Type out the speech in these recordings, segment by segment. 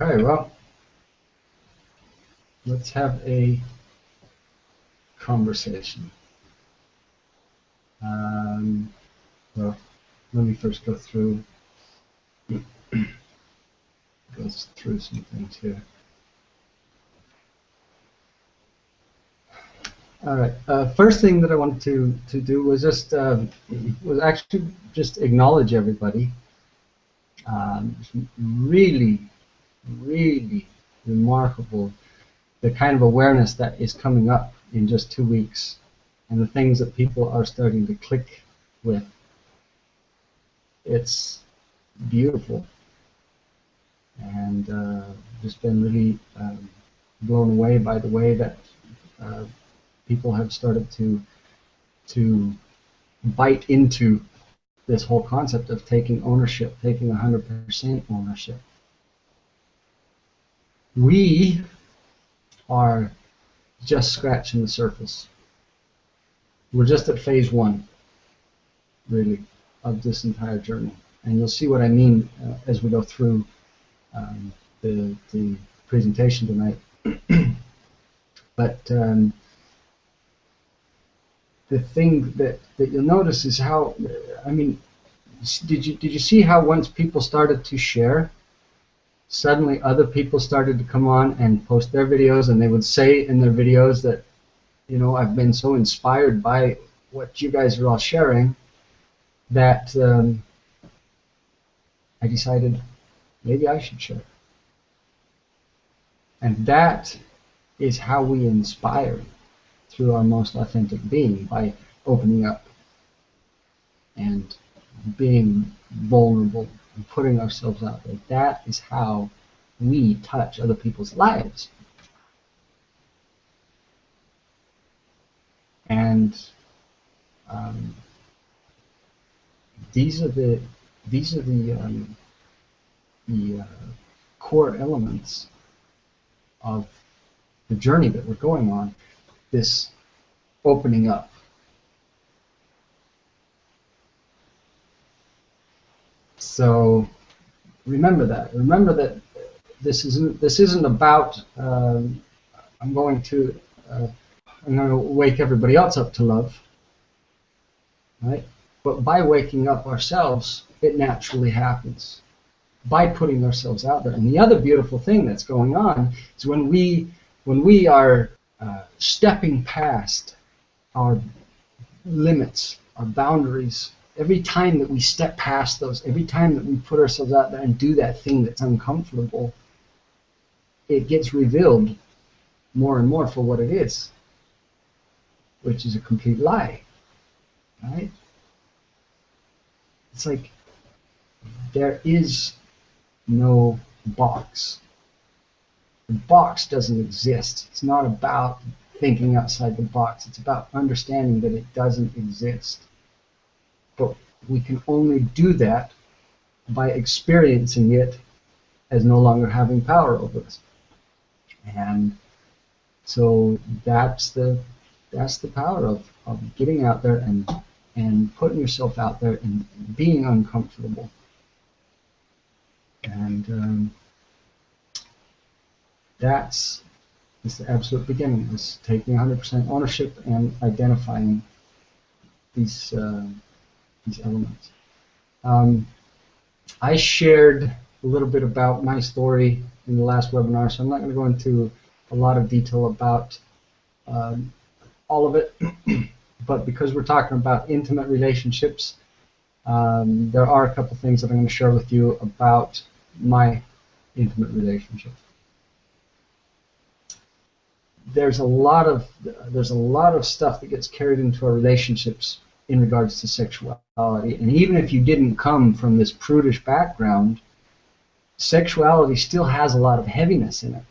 Okay, well, let's have a conversation. Um, well, let me first go through some things here. All right. First thing that I wanted to do was actually just acknowledge everybody. Really, really remarkable the kind of awareness that is coming up in just 2 weeks, and the things that people are starting to click with. It's beautiful, and just been really blown away by the way that uh, people have started to bite into this whole concept of taking ownership, taking 100% ownership. We are just scratching the surface. We're just at phase one, really, of this entire journey. And you'll see what I mean as we go through the presentation tonight. But the thing that you'll notice is how, I mean, did you see how once people started to share, suddenly other people started to come on and post their videos, and they would say in their videos that, you know, I've been so inspired by what you guys are all sharing that I decided maybe I should share. And that is how we inspire through our most authentic being, by opening up and being vulnerable and putting ourselves out there. That is how we touch other people's lives. And these are the core elements of the journey that we're going on, this opening up. So remember that. Remember that this isn't about I'm going to wake everybody else up to love, right? But by waking up ourselves, it naturally happens by putting ourselves out there. And the other beautiful thing that's going on is when we are stepping past our limits, our boundaries. Every time that we step past those, every time that we put ourselves out there and do that thing that's uncomfortable, it gets revealed more and more for what it is, which is a complete lie, right? It's like there is no box. The box doesn't exist. It's not about thinking outside the box. It's about understanding that it doesn't exist. But we can only do that by experiencing it as no longer having power over us. And so that's the power of getting out there and putting yourself out there and being uncomfortable. And that's the absolute beginning, is taking 100% ownership and identifying these elements. I shared a little bit about my story in the last webinar, so I'm not going to go into a lot of detail about all of it, but because we're talking about intimate relationships, there are a couple things that I'm going to share with you about my intimate relationship. There's a lot of stuff that gets carried into our relationships in regards to sexuality, and even if you didn't come from this prudish background, sexuality still has a lot of heaviness in it.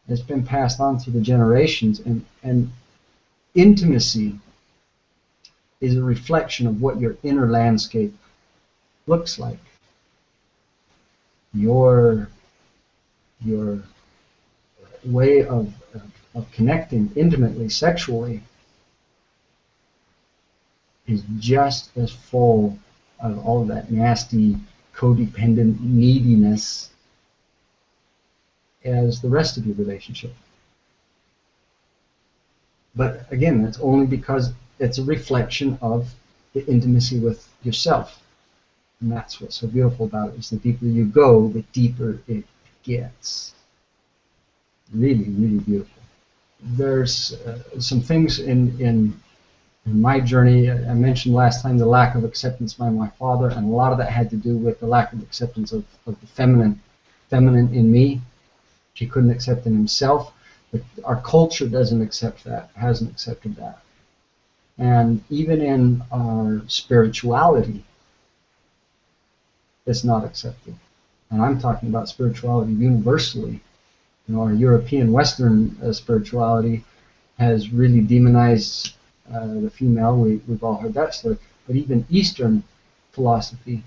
It's been passed on through the generations, and intimacy is a reflection of what your inner landscape looks like. Your way of connecting intimately, sexually, is just as full of all of that nasty, codependent neediness as the rest of your relationship. But again, that's only because it's a reflection of the intimacy with yourself. And that's what's so beautiful about it, is the deeper you go, the deeper it gets. Really, really beautiful. There's some things in my journey. I mentioned last time the lack of acceptance by my father, and a lot of that had to do with the lack of acceptance of the feminine in me. He couldn't accept in himself, but our culture doesn't accept that, hasn't accepted that. And even in our spirituality, it's not accepted. And I'm talking about spirituality universally. You know, our European Western spirituality has really demonized the female. We've all heard that story. But even Eastern philosophy,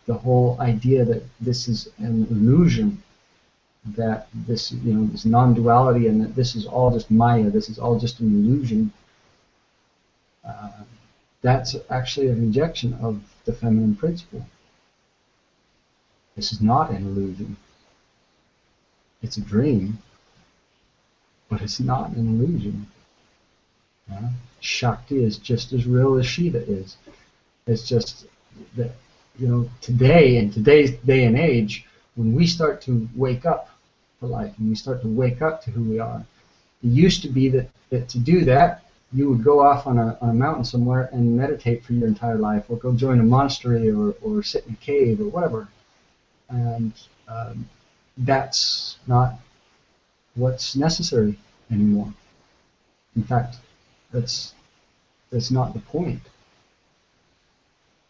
the whole idea that this is an illusion, that this, you know, this non-duality, and that this is all just Maya, this is all just an illusion, that's actually a rejection of the feminine principle. This is not an illusion. It's a dream, but it's not an illusion. Shakti is just as real as Shiva is. It's just that, you know, today, in today's day and age, when we start to wake up to life, and we start to wake up to who we are, it used to be that to do that, you would go off on a mountain somewhere and meditate for your entire life, or go join a monastery, or sit in a cave, or whatever. And that's not what's necessary anymore. In fact, that's not the point.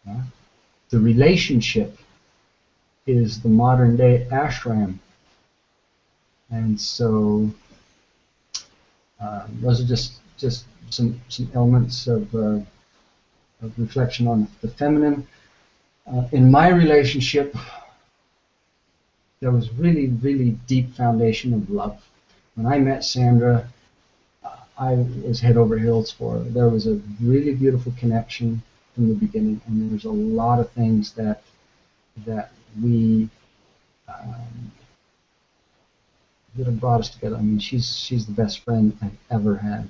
The relationship is the modern day ashram. And so those are just some elements of reflection on the feminine. In my relationship, there was really, really deep foundation of love. When I met Sandra, I was head over heels for her. There was a really beautiful connection from the beginning, and there's a lot of things that we that have brought us together. I mean, she's the best friend I've ever had.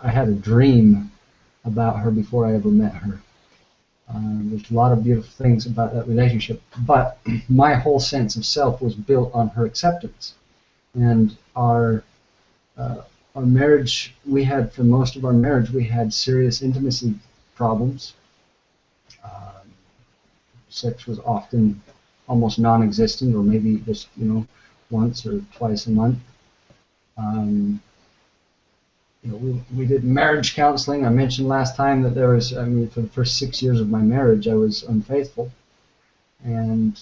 I had a dream about her before I ever met her. There's a lot of beautiful things about that relationship, but my whole sense of self was built on her acceptance. And our marriage, for most of our marriage, we had serious intimacy problems. Sex was often almost non-existent, or maybe just, you know, once or twice a month. You know, we did marriage counseling. I mentioned last time that there was, I mean, for the first 6 years of my marriage, I was unfaithful. And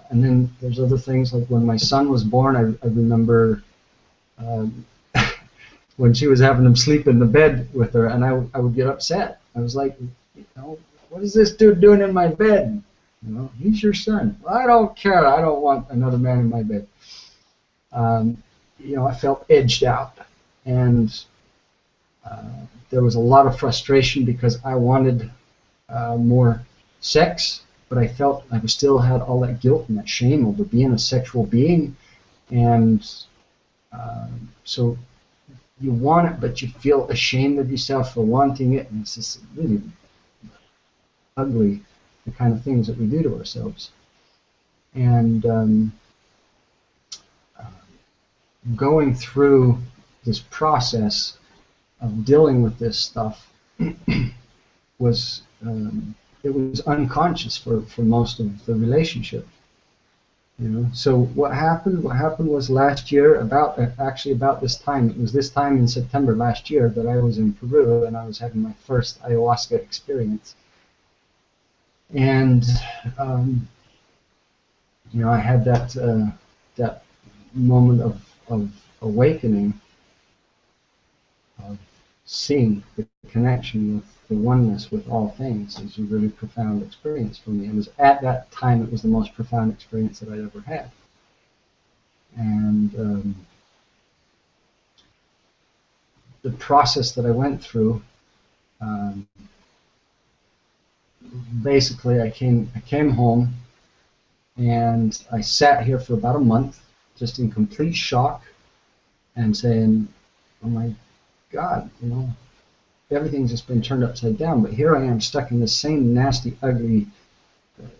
then there's other things, like when my son was born, I remember when she was having him sleep in the bed with her, and I would get upset. I was like, you know, what is this dude doing in my bed? You know, he's your son. Well, I don't care. I don't want another man in my bed. You know, I felt edged out, and there was a lot of frustration because I wanted more sex, but I felt I still had all that guilt and that shame over being a sexual being. And so you want it, but you feel ashamed of yourself for wanting it, and it's just really ugly, the kind of things that we do to ourselves. And going through this process of dealing with this stuff was it was unconscious for most of the relationship. You know, so what happened was last year, actually about this time, it was this time in September last year that I was in Peru, and I was having my first ayahuasca experience. And you know, I had that moment of awakening, of seeing the connection with the oneness with all things. It was a really profound experience for me. It was at that time, it was the most profound experience that I'd ever had. And the process that I went through basically I came home and I sat here for about a month, just in complete shock and saying, "Oh my God, everything's just been turned upside down." But here I am stuck in this same nasty, ugly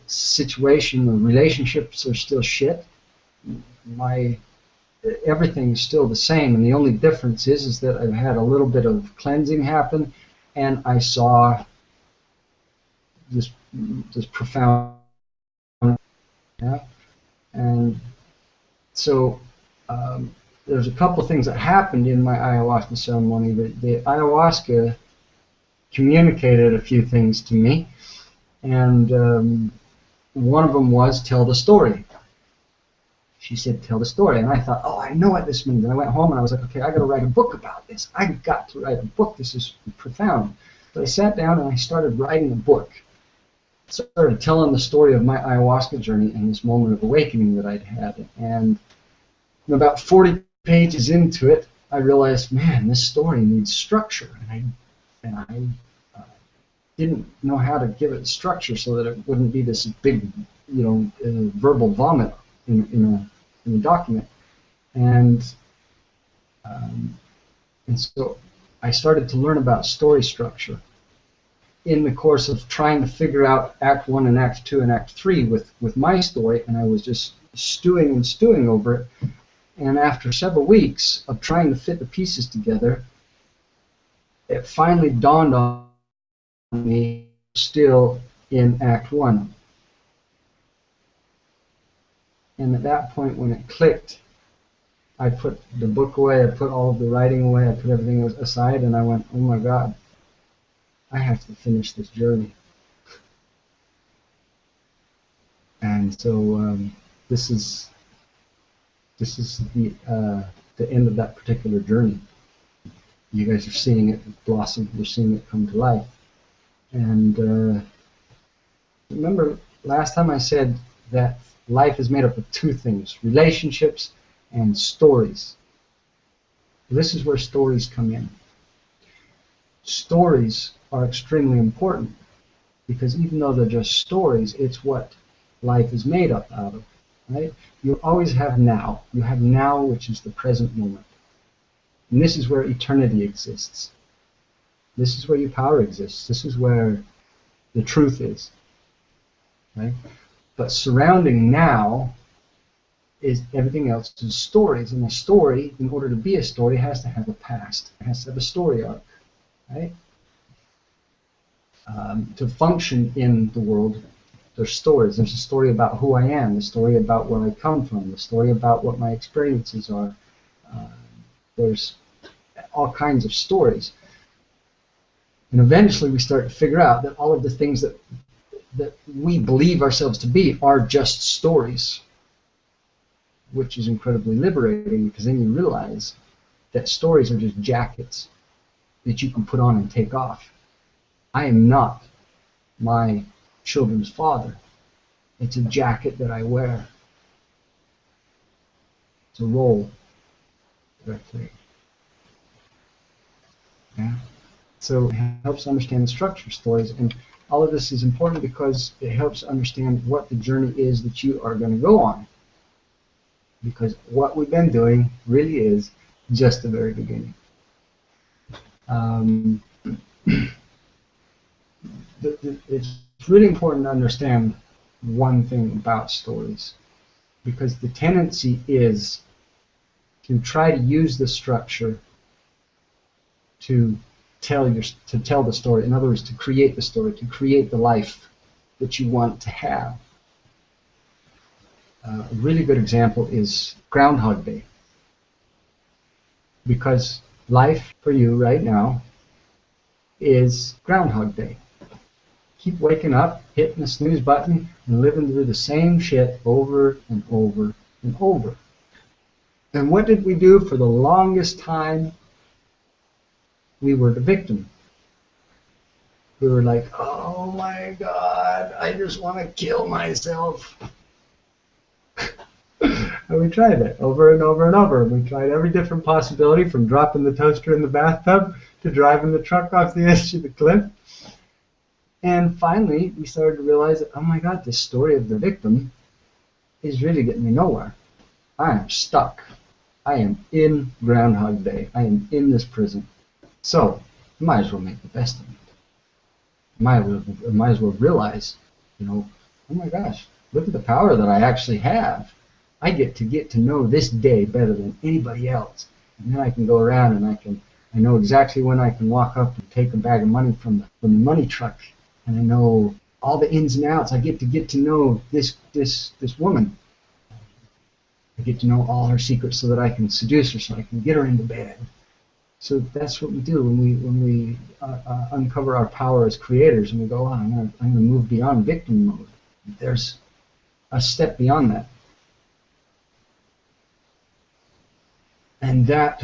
situation. The relationships are still shit. Everything's still the same, and the only difference is that I've had a little bit of cleansing happen, and I saw this profound, yeah. And so there's a couple of things that happened in my ayahuasca ceremony. The ayahuasca communicated a few things to me, and one of them was tell the story. She said, "Tell the story." And I thought, "Oh, I know what this means." And I went home and I was like, "Okay, I got to write a book about this. I got to write a book. This is profound." So I sat down and I started writing a book. Started telling the story of my ayahuasca journey and this moment of awakening that I'd had. And about 40 pages into it, I realized, man, this story needs structure. And I didn't know how to give it structure so that it wouldn't be this big, verbal vomit in a document. And so I started to learn about story structure in the course of trying to figure out Act 1 and Act 2 and Act 3 with my story, and I was just stewing over it. And after several weeks of trying to fit the pieces together, it finally dawned on me, still in Act 1. And at that point, when it clicked, I put the book away, I put all of the writing away, I put everything aside, and I went, "Oh my God, I have to finish this journey." And so this is the end of that particular journey. You guys are seeing it blossom. You're seeing it come to life. And remember, last time I said that life is made up of two things: relationships and stories. This is where stories come in. Stories are extremely important because even though they're just stories, it's what life is made up out of, right? You always have now. You have now, which is the present moment. And this is where eternity exists. This is where your power exists. This is where the truth is, right? But surrounding now is everything else is stories. And a story, in order to be a story, has to have a past. It has to have a story arc, right? To function in the world, there's stories. There's a story about who I am, the story about where I come from, the story about what my experiences are. There's all kinds of stories. And eventually we start to figure out that all of the things that we believe ourselves to be are just stories, which is incredibly liberating, because then you realize that stories are just jackets that you can put on and take off. I am not my children's father. It's a jacket that I wear. It's a role that I play. Yeah. So it helps understand the structure of stories, and all of this is important because it helps understand what the journey is that you are going to go on. Because what we've been doing really is just the very beginning. It's really important to understand one thing about stories, because the tendency is to try to use the structure to tell the story. In other words, to create the story, to create the life that you want to have. A really good example is Groundhog Day, because life for you right now is Groundhog Day. Keep waking up, hitting the snooze button, and living through the same shit over and over and over. And what did we do for the longest time? We were the victim. We were like, "Oh my God, I just want to kill myself." And we tried it over and over and over. We tried every different possibility, from dropping the toaster in the bathtub to driving the truck off the edge of the cliff. And finally, we started to realize that, oh my God, this story of the victim is really getting me nowhere. I am stuck. I am in Groundhog Day. I am in this prison. So, I might as well make the best of it. I might as well realize, oh my gosh, look at the power that I actually have. I get to know this day better than anybody else. And then I can go around and I know exactly when I can walk up and take a bag of money from the money truck. And I know all the ins and outs. I get to know this woman. I get to know all her secrets so that I can seduce her, so I can get her into bed. So that's what we do when we uncover our power as creators, and we go, I'm going to move beyond victim mode. There's a step beyond that, and that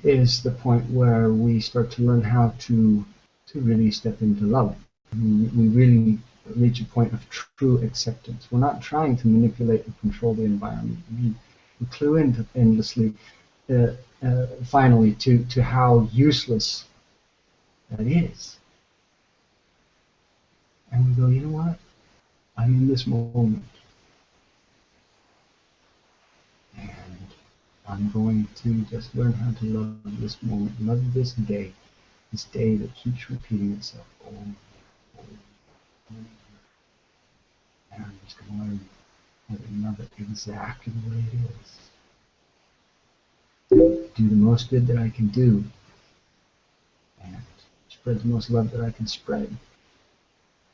is the point where we start to learn how to really step into love. We really reach a point of true acceptance. We're not trying to manipulate and control the environment. We clue into endlessly. Finally, to how useless that is. And we go, you know what? I'm in this moment. And I'm going to just learn how to love this moment, love this day that keeps repeating itself over and over and over. And I'm just going to learn how to love it exactly the way it is. Do the most good that I can do, and spread the most love that I can spread,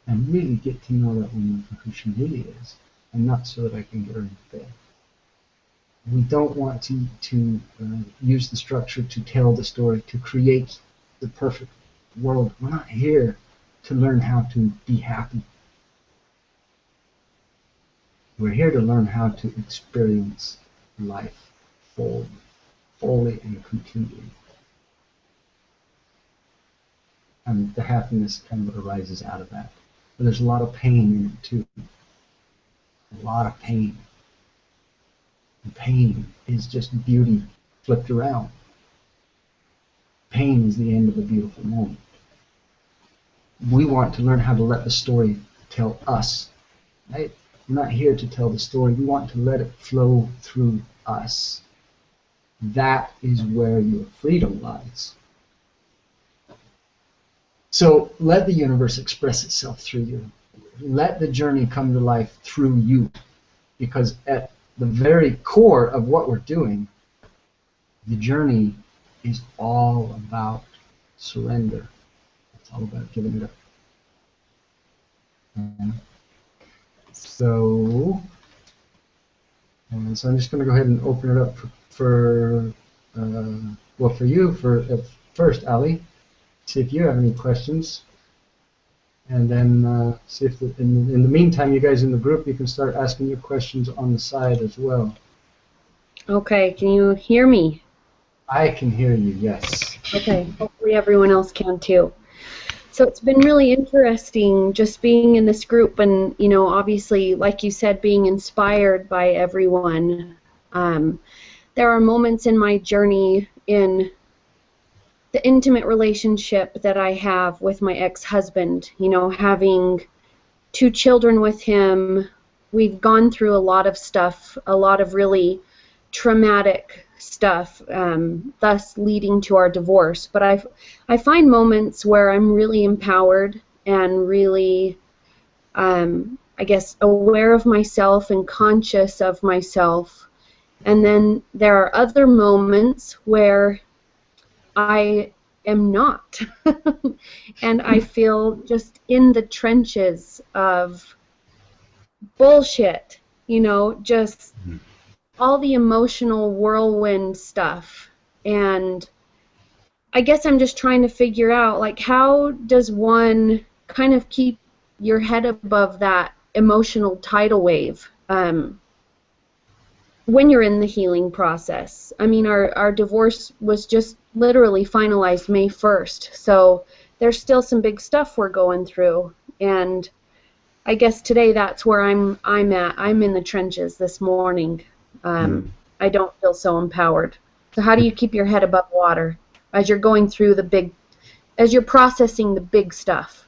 and really get to know that woman for who she really is, and not so that I can get her into bed. We don't want to use the structure to tell the story, to create the perfect world. We're not here to learn how to be happy. We're here to learn how to experience life fully and completely. And the happiness kind of arises out of that. But there's a lot of pain in it too. A lot of pain. And pain is just beauty flipped around. Pain is the end of a beautiful moment. We want to learn how to let the story tell us. Right? We're not here to tell the story. We want to let it flow through us. That is where your freedom lies. So let the universe express itself through you. Let the journey come to life through you. Because at the very core of what we're doing, the journey is all about surrender. It's all about giving it up. So I'm just going to go ahead and open it up for you first, Ali. See if you have any questions, and then see if in the meantime, you guys in the group, you can start asking your questions on the side as well. Okay, can you hear me? I can hear you, yes. Okay, hopefully everyone else can too. So it's been really interesting just being in this group, and obviously, like you said, being inspired by everyone. There are moments in my journey in the intimate relationship that I have with my ex-husband, having 2 children with him. We've gone through a lot of stuff, a lot of really traumatic stuff, thus leading to our divorce. But I find moments where I'm really empowered and really, I guess, aware of myself and conscious of myself. And then there are other moments where I am not. And I feel just in the trenches of bullshit, just all the emotional whirlwind stuff. And I guess I'm just trying to figure out, like, how does one kind of keep your head above that emotional tidal wave when you're in the healing process? I mean, our divorce was just literally finalized May 1st, so there's still some big stuff we're going through, and I guess today that's where I'm at. I'm in the trenches this morning. I don't feel so empowered. So how do you keep your head above water as you're going through as you're processing the big stuff?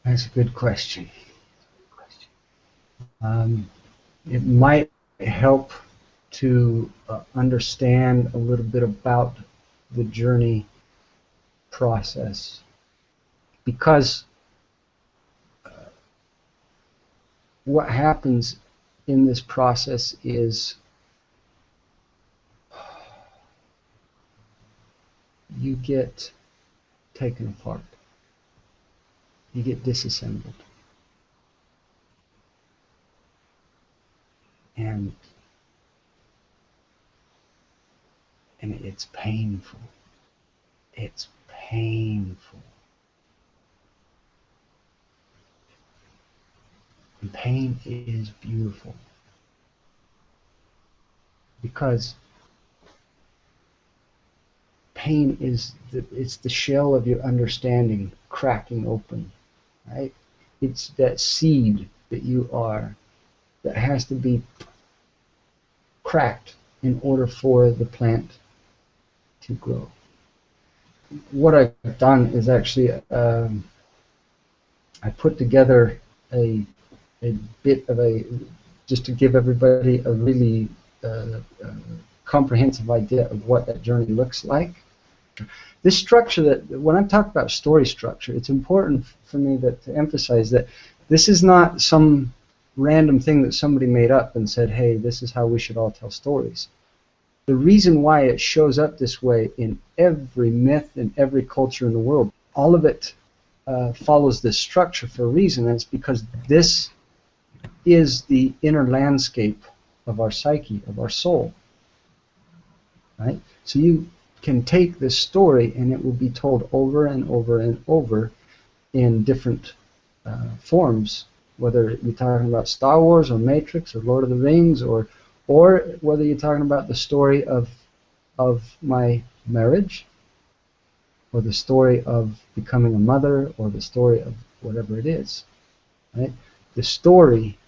That's a good question. It might help to understand a little bit about the journey process, because what happens in this process is you get taken apart, you get disassembled, and it's painful. It's painful. And pain is beautiful, because pain is it's the shell of your understanding cracking open, right? It's that seed that you are that has to be cracked in order for the plant to grow. What I've done is actually I put together a bit of just to give everybody a really comprehensive idea of what that journey looks like. This structure, that when I talk about story structure, it's important for me to emphasize that this is not some random thing that somebody made up and said, hey, this is how we should all tell stories. The reason why it shows up this way in every myth and every culture in the world, all of it follows this structure for a reason, and it's because this is the inner landscape of our psyche, of our soul. Right? So you can take this story and it will be told over and over and over in different forms, whether you're talking about Star Wars or Matrix or Lord of the Rings, or whether you're talking about the story of my marriage, or the story of becoming a mother, or the story of whatever it is. Right? The story,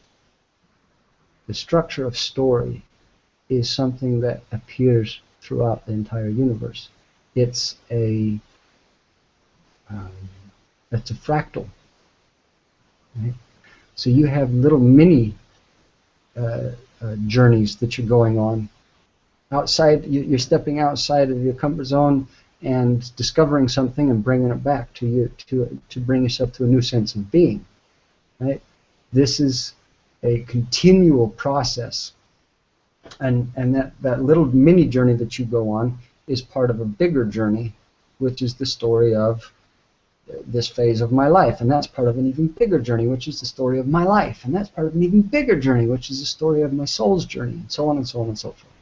the structure of story, is something that appears throughout the entire universe. It's a fractal. Right? So you have little mini journeys that you're going on. Outside, you're stepping outside of your comfort zone and discovering something and bringing it back to you to bring yourself to a new sense of being. Right? This is a continual process, and that little mini journey that you go on is part of a bigger journey, which is the story of this phase of my life, and that's part of an even bigger journey, which is the story of my life, and that's part of an even bigger journey, which is the story of my soul's journey, and so on and so on and so forth.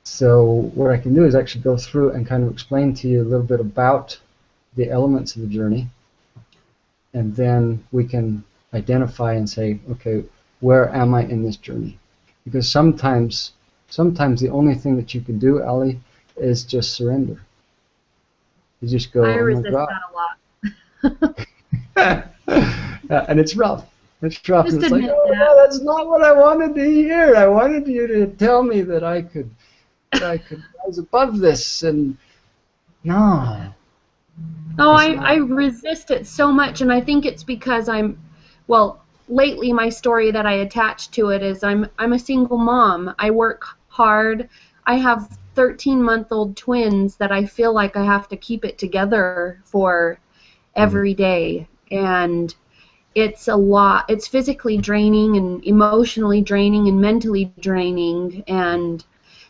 So what I can do is actually go through and kind of explain to you a little bit about the elements of the journey, and then we can identify and say, okay, where am I in this journey? Because sometimes the only thing that you can do, Ali, is just surrender. You just go, I oh resist my that a lot. And it's rough. It's rough. Just and it's like, admit oh, that. no, that's not what I wanted to hear. I wanted you to tell me that I could rise above this, and no. Oh, I resist it so much, and I think it's because lately my story that I attach to it is I'm a single mom. I work hard. I have 13-month-old twins that I feel like I have to keep it together for every day, and it's a lot. It's physically draining and emotionally draining and mentally draining, and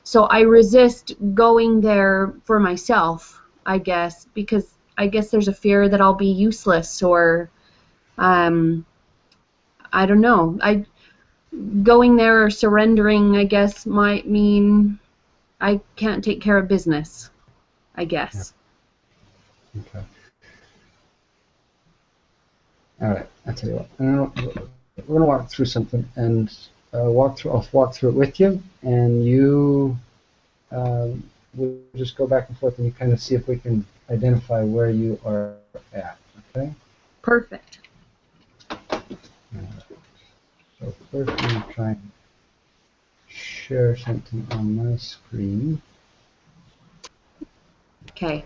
so I resist going there for myself, I guess, because I guess there's a fear that I'll be useless, or I don't know. Going there or surrendering, I guess, might mean I can't take care of business, I guess. Yeah. Okay. All right. I'll tell you what. We're going to walk through something, and I'll walk through it with you, and you we'll just go back and forth, and you kind of see if we can identify where you are at. Okay. Perfect. So first, I'm going to try and share something on my screen. Okay.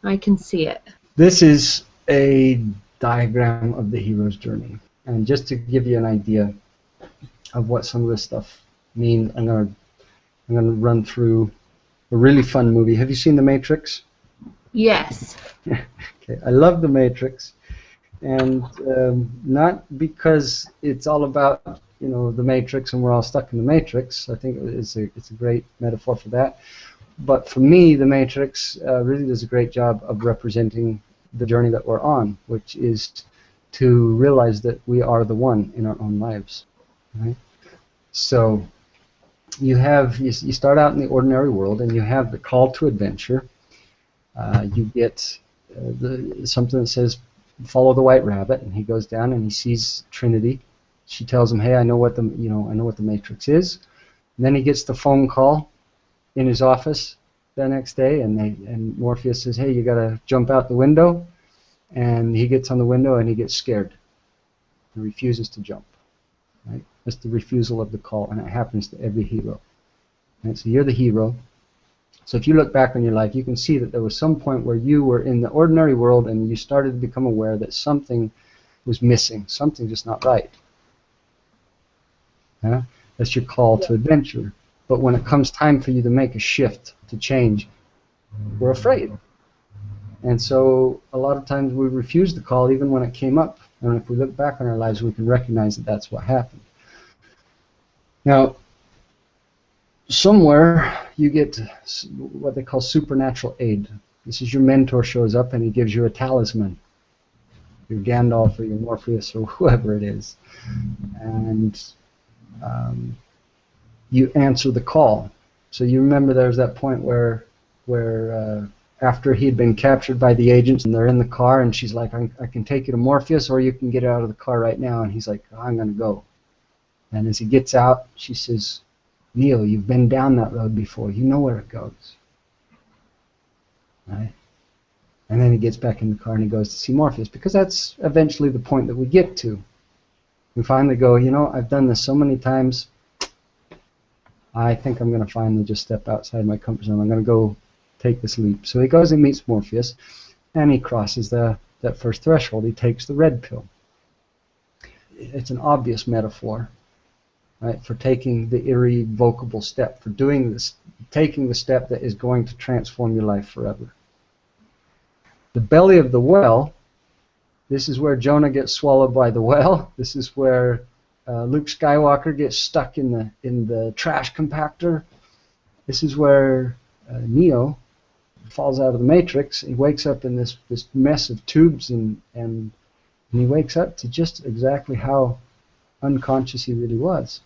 I can see it. This is a diagram of the hero's journey. And just to give you an idea of what some of this stuff means, I'm gonna run through a really fun movie. Have you seen The Matrix? Yes. Okay, I love The Matrix, and not because it's all about the Matrix and we're all stuck in the Matrix. I think it's a great metaphor for that. But for me, The Matrix really does a great job of representing the journey that we're on, which is to realize that we are the one in our own lives. Right? So you start out in the ordinary world, and you have the call to adventure. You get something that says, "Follow the white rabbit," and he goes down and he sees Trinity. She tells him, "Hey, I know what the Matrix is." And then he gets the phone call in his office the next day, and Morpheus says, "Hey, you gotta jump out the window." And he gets on the window and he gets scared. He refuses to jump. Right? That's the refusal of the call, and it happens to every hero. Right? So you're the hero. So if you look back on your life, you can see that there was some point where you were in the ordinary world and you started to become aware that something was missing, something just not right. Yeah? That's your call to adventure. But when it comes time for you to make a shift, to change, we're afraid. And so a lot of times we refuse the call even when it came up. And if we look back on our lives, we can recognize that that's what happened. Now, somewhere you get what they call supernatural aid. This is your mentor shows up and he gives you a talisman. Your Gandalf or your Morpheus or whoever it is. And you answer the call. So you remember there's that point where after he'd been captured by the agents and they're in the car and she's like, I can take you to Morpheus or you can get out of the car right now. And he's like, I'm going to go. And as he gets out, she says, Neo, you've been down that road before. You know where it goes. Right? And then he gets back in the car and he goes to see Morpheus, because that's eventually the point that we get to. We finally go, I've done this so many times. I think I'm going to finally just step outside my comfort zone. I'm going to go take this leap. So he goes and meets Morpheus, and he crosses that first threshold. He takes the red pill. It's an obvious metaphor, right, for taking the irrevocable step, for doing this, taking the step that is going to transform your life forever. The belly of the well, this is where Jonah gets swallowed by the whale. This is where Luke Skywalker gets stuck in the trash compactor. This is where Neo falls out of the Matrix. He wakes up in this mess of tubes, and he wakes up to just exactly how unconscious he really was.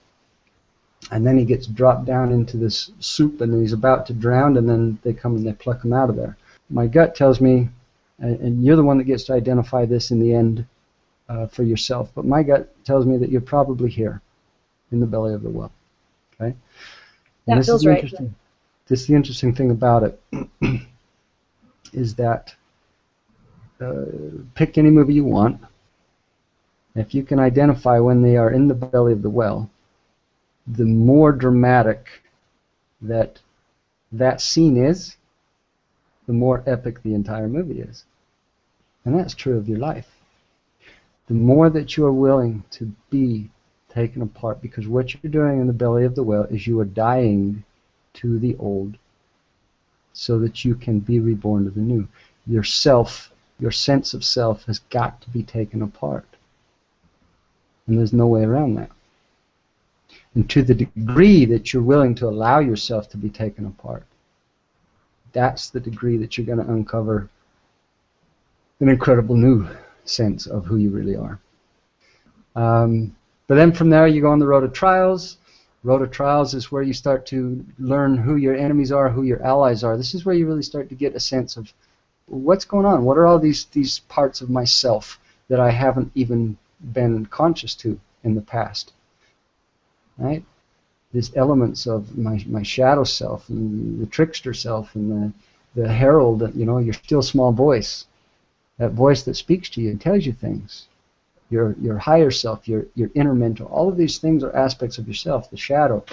And then he gets dropped down into this soup, and he's about to drown, and then they come and they pluck him out of there. My gut tells me, and you're the one that gets to identify this in the end for yourself, but my gut tells me that you're probably here in the belly of the well. Okay? That feels right. This is the interesting thing about it, is that pick any movie you want. If you can identify when they are in the belly of the well, the more dramatic that scene is, the more epic the entire movie is. And that's true of your life. The more that you are willing to be taken apart, because what you're doing in the belly of the well is you are dying to the old so that you can be reborn to the new. Your self, your sense of self has got to be taken apart. And there's no way around that. And to the degree that you're willing to allow yourself to be taken apart, that's the degree that you're going to uncover an incredible new sense of who you really are. But then from there you go on the road of trials. Road of trials is where you start to learn who your enemies are, who your allies are. This is where you really start to get a sense of what's going on. What are all these parts of myself that I haven't even been conscious to in the past? Right? These elements of my shadow self, and the trickster self, and the herald, your still small voice, that voice that speaks to you and tells you things. Your higher self, your inner mentor, all of these things are aspects of yourself, the shadow.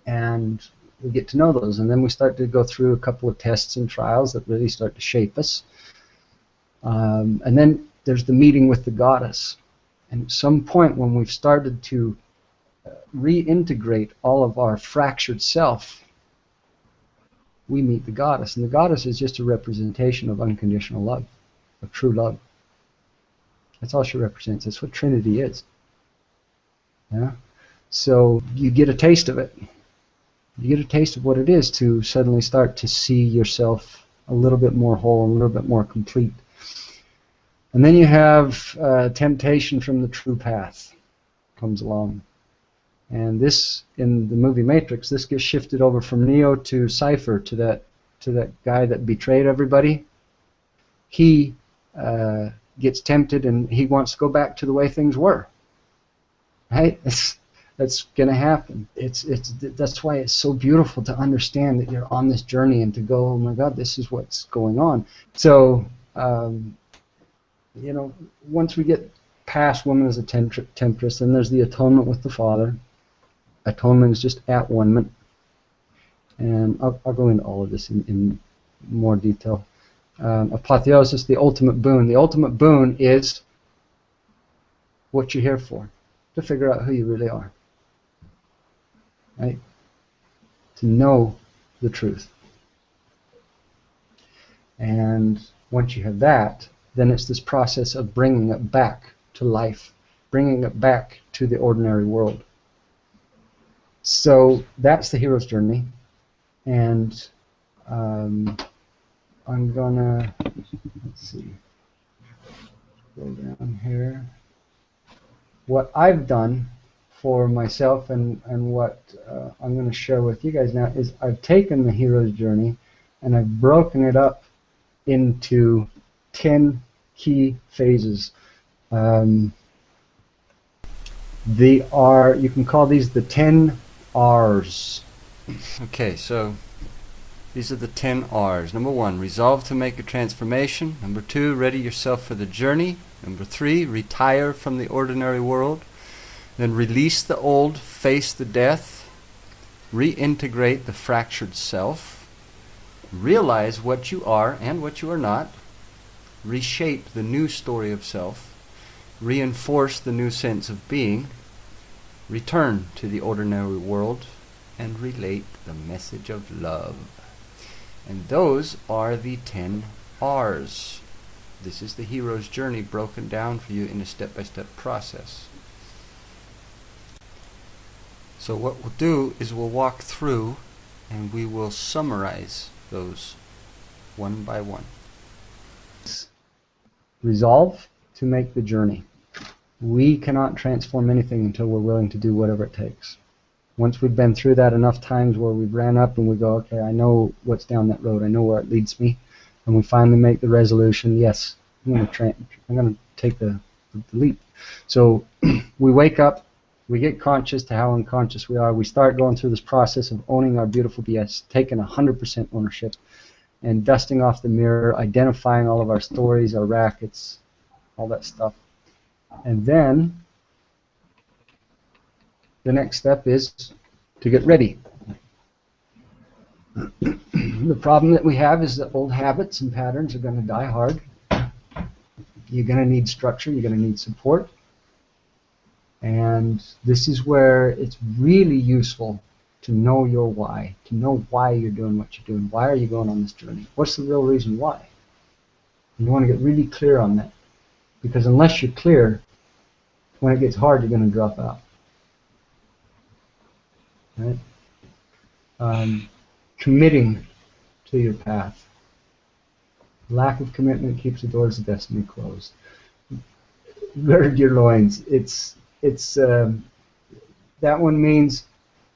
And we get to know those, and then we start to go through a couple of tests and trials that really start to shape us. And then there's the meeting with the goddess. And at some point when we've started to reintegrate all of our fractured self, we meet the goddess. And the goddess is just a representation of unconditional love, of true love. That's all she represents. That's what Trinity is. Yeah? So you get a taste of it. You get a taste of what it is to suddenly start to see yourself a little bit more whole, a little bit more complete. And then you have temptation from the true path comes along. And this, in the movie Matrix, this gets shifted over from Neo to Cypher, to that guy that betrayed everybody. He gets tempted and he wants to go back to the way things were. Right? That's going to happen. That's why it's so beautiful to understand that you're on this journey and to go, oh my God, this is what's going on. So, you know, once we get past woman as a temptress, then there's the atonement with the Father. Atonement is just at-one-ment. And I'll go into all of this in more detail. Apotheosis, the ultimate boon. The ultimate boon is what you're here for, to figure out who you really are. Right? To know the truth. And once you have that, then it's this process of bringing it back to life, bringing it back to the ordinary world. So that's the hero's journey. And I'm gonna, let's see, go down here. What I've done for myself and what I'm going to share with you guys now is I've taken the hero's journey and I've broken it up into 10 key phases. You can call these the 10 R's. Okay, so these are the 10 R's. Number 1, resolve to make a transformation. Number 2, ready yourself for the journey. Number 3, retire from the ordinary world. Then release the old, face the death, reintegrate the fractured self, realize what you are and what you are not, reshape the new story of self, reinforce the new sense of being, return to the ordinary world, and relate the message of love. And those are the 10 R's. This is the hero's journey broken down for you in a step-by-step process. So what we'll do is we'll walk through and we will summarize those one by one. Resolve to make the journey. We cannot transform anything until we're willing to do whatever it takes. Once we've been through that enough times where we've ran up and we go, okay, I know what's down that road, I know where it leads me, and we finally make the resolution, yes, I'm going to take the leap. So we wake up, we get conscious to how unconscious we are. We start going through this process of owning our beautiful BS, taking 100% ownership, and dusting off the mirror, identifying all of our stories, our rackets, all that stuff. And then the next step is to get ready. The problem that we have is that old habits and patterns are going to die hard. You're going to need structure, you're going to need support. And this is where it's really useful to know your why, to know why you're doing what you're doing. Why are you going on this journey? What's the real reason why? You want to get really clear on that. Because unless you're clear, when it gets hard, you're going to drop out. Right? Committing to your path. Lack of commitment keeps the doors of destiny closed. Gird your loins. That one means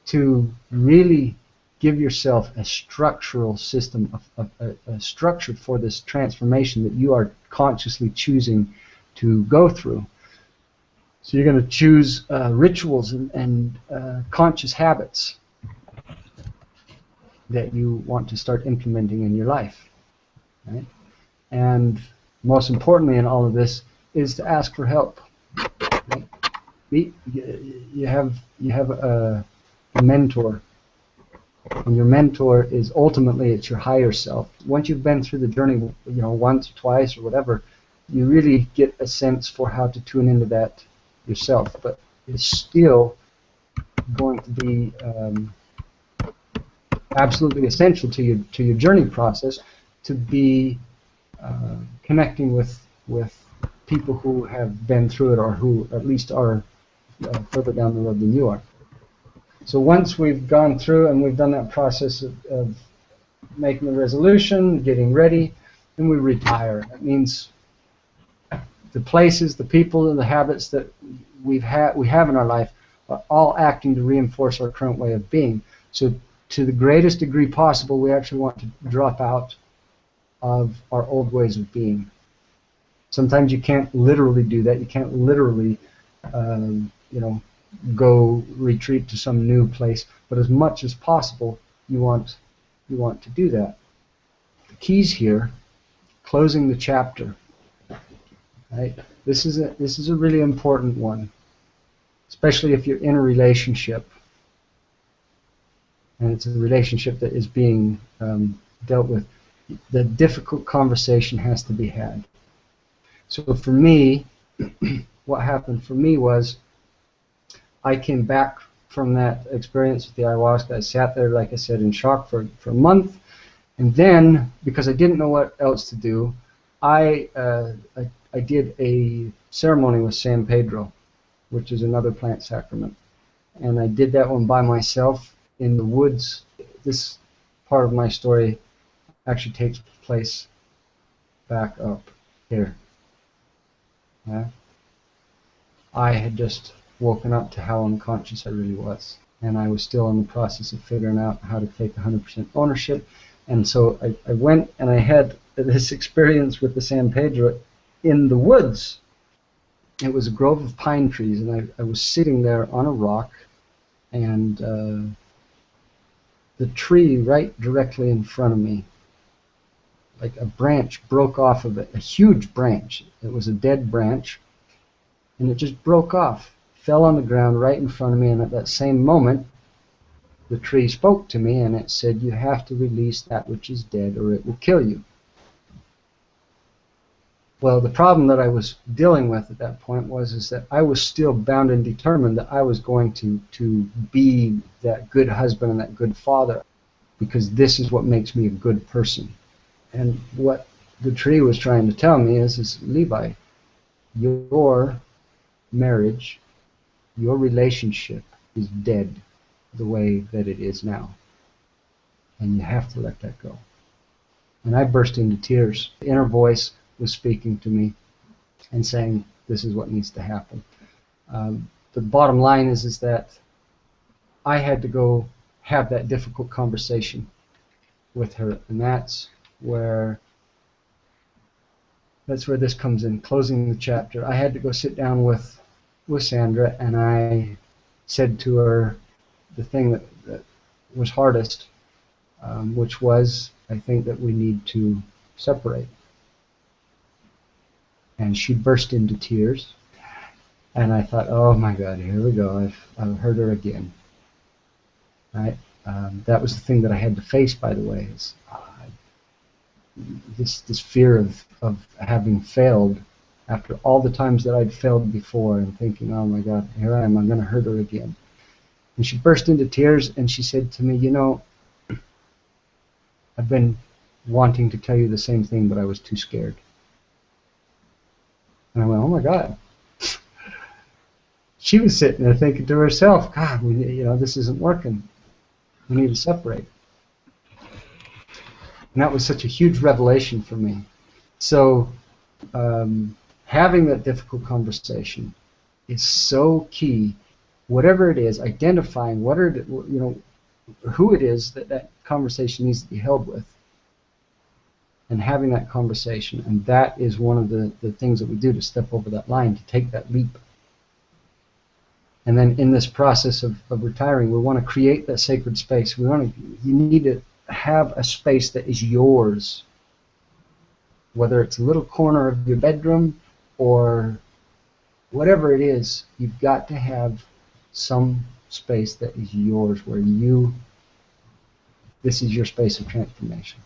to really give yourself a structural system, a structure for this transformation that you are consciously choosing to go through. So you're going to choose rituals and conscious habits that you want to start implementing in your life. Right? And most importantly in all of this is to ask for help. Right? You have a mentor, and your mentor is ultimately it's your higher self. Once you've been through the journey, once or twice or whatever, you really get a sense for how to tune into that yourself. But it's still going to be absolutely essential to your journey process to be connecting with people who have been through it, or who at least are further down the road than you are. So once we've gone through and we've done that process of making the resolution, getting ready, then we retire. That means the places, the people, and the habits that we have in our life are all acting to reinforce our current way of being. So to the greatest degree possible, we actually want to drop out of our old ways of being. Sometimes you can't literally do that. You can't literally, go retreat to some new place. But as much as possible, you want to do that. The keys here: closing the chapter. Right? This is a really important one, especially if you're in a relationship, and it's a relationship that is being dealt with. The difficult conversation has to be had. So for me, what happened for me was I came back from that experience with the ayahuasca. I sat there, like I said, in shock for a month, and then, because I didn't know what else to do, I did a ceremony with San Pedro, which is another plant sacrament, and I did that one by myself in the woods. This part of my story actually takes place back up here. Yeah? I had just woken up to how unconscious I really was, and I was still in the process of figuring out how to take 100% ownership. And so I went and I had this experience with the San Pedro in the woods. It was a grove of pine trees, and I was sitting there on a rock, and the tree right directly in front of me, like a branch broke off of it, a huge branch. It was a dead branch, and it just broke off, fell on the ground right in front of me, and at that same moment, the tree spoke to me, and it said, "You have to release that which is dead, or it will kill you." Well, the problem that I was dealing with at that point is that I was still bound and determined that I was going to be that good husband and that good father, because this is what makes me a good person. And what the tree was trying to tell me is Levi, your marriage, your relationship is dead the way that it is now. And you have to let that go. And I burst into tears. The inner voice was speaking to me and saying, this is what needs to happen. The bottom line is that I had to go have that difficult conversation with her, and that's where this comes in, closing the chapter. I had to go sit down with Sandra, and I said to her the thing that was hardest, which was, I think that we need to separate. And she burst into tears, and I thought, oh my God, here we go, I've hurt her again. Right? That was the thing that I had to face, by the way, is this fear of having failed after all the times that I'd failed before, and thinking, oh my God, here I am, I'm going to hurt her again. And she burst into tears, and she said to me, I've been wanting to tell you the same thing, but I was too scared. And I went, oh my God. She was sitting there thinking to herself, God, this isn't working. We need to separate. And that was such a huge revelation for me. So having that difficult conversation is so key. Whatever it is, identifying who it is that conversation needs to be held with, and having that conversation. And that is one of the things that we do to step over that line, to take that leap. And then in this process of retiring, we want to create that sacred space. You need to have a space that is yours, whether it's a little corner of your bedroom or whatever it is. You've got to have some space that is yours, where this is your space of transformation.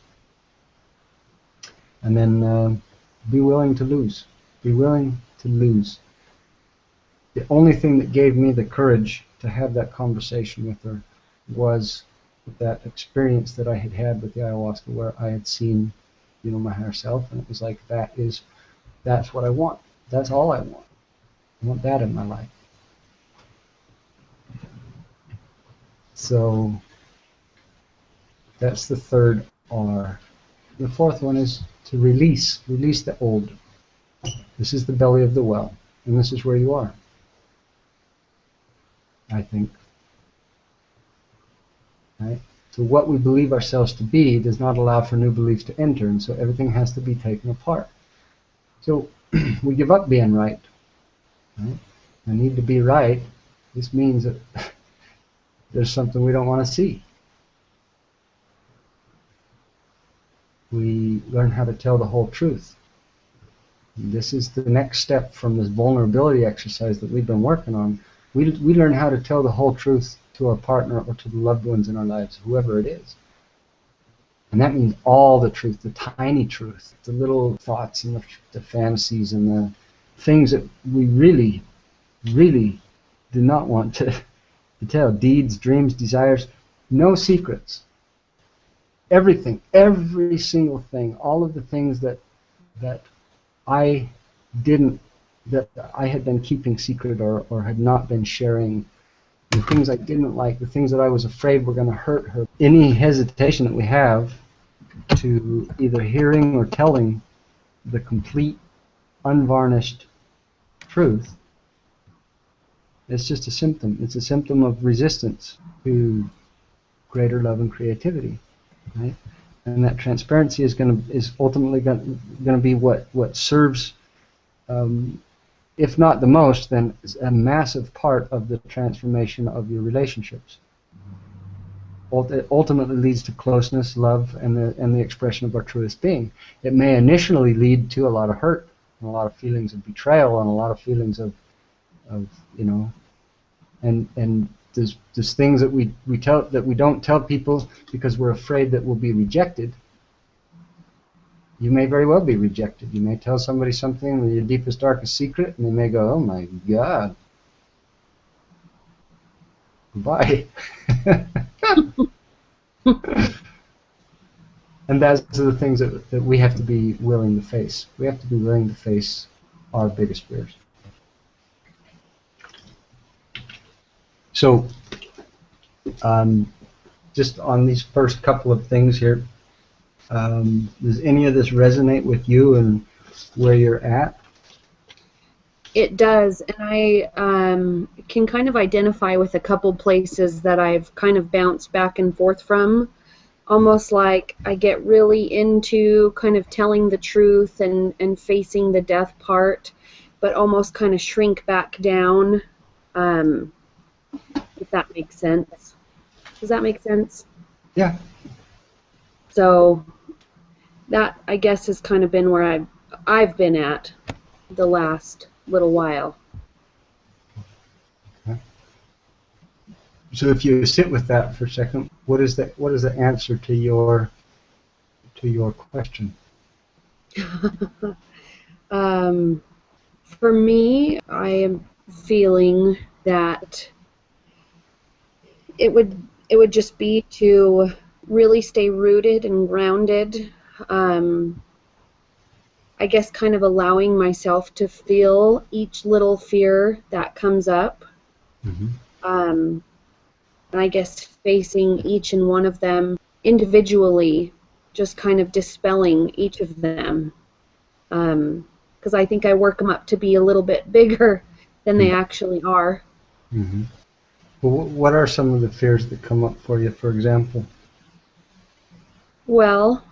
And then Be willing to lose. Be willing to lose. The only thing that gave me the courage to have that conversation with her was that experience that I had had with the ayahuasca, where I had seen, my higher self, and it was like, that's what I want. That's all I want. I want that in my life. So that's the third R. The fourth one is to release the old. This is the belly of the well, and this is where you are, I think. Right? So what we believe ourselves to be does not allow for new beliefs to enter, and so everything has to be taken apart. So we give up being right. Right? I need to be right. This means that there's something we don't want to see. We learn how to tell the whole truth. And this is the next step from this vulnerability exercise that we've been working on. We learn how to tell the whole truth to our partner or to the loved ones in our lives, whoever it is. And that means all the truth, the tiny truth, the little thoughts and the fantasies and the things that we really, really do not want to tell. Deeds, dreams, desires, no secrets. Everything, every single thing, all of the things that I had been keeping secret or had not been sharing, the things I didn't like, the things that I was afraid were going to hurt her. Any hesitation that we have to either hearing or telling the complete, unvarnished truth, it's just a symptom. It's a symptom of resistance to greater love and creativity, right? And that transparency is ultimately going to be what serves, if not the most, then a massive part of the transformation of your relationships. It ultimately leads to closeness, love, and the expression of our truest being. It may initially lead to a lot of hurt, and a lot of feelings of betrayal, and a lot of feelings of and there's things that we don't tell people because we're afraid that we'll be rejected. You may very well be rejected. You may tell somebody something, your deepest, darkest secret, and they may go, "Oh my God, goodbye." And that's the things that we have to be willing to face. We have to be willing to face our biggest fears. So, just on these first couple of things here, does any of this resonate with you and where you're at? It does, and I can kind of identify with a couple places that I've kind of bounced back and forth from. Almost like I get really into kind of telling the truth and facing the death part, but almost kind of shrink back down, if that makes sense. Does that make sense? Yeah. So that, I guess, has kind of been where I've been at the last little while. Okay. So if you sit with that for a second, what is the answer to your question? For me, I am feeling that it would just be to really stay rooted and grounded. I guess kind of allowing myself to feel each little fear that comes up. Mm-hmm. And I guess facing each and one of them individually, just kind of dispelling each of them. Because I think I work them up to be a little bit bigger than they actually are. Mm-hmm. Well, what are some of the fears that come up for you, for example? Well,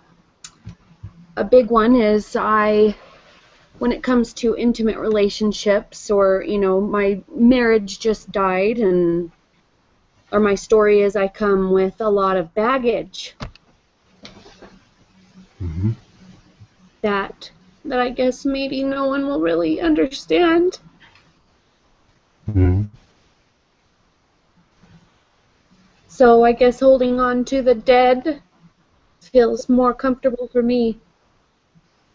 a big one is when it comes to intimate relationships, or, my marriage just died, or my story is I come with a lot of baggage. Mm-hmm. that I guess maybe no one will really understand. Mm-hmm. So I guess holding on to the dead feels more comfortable for me.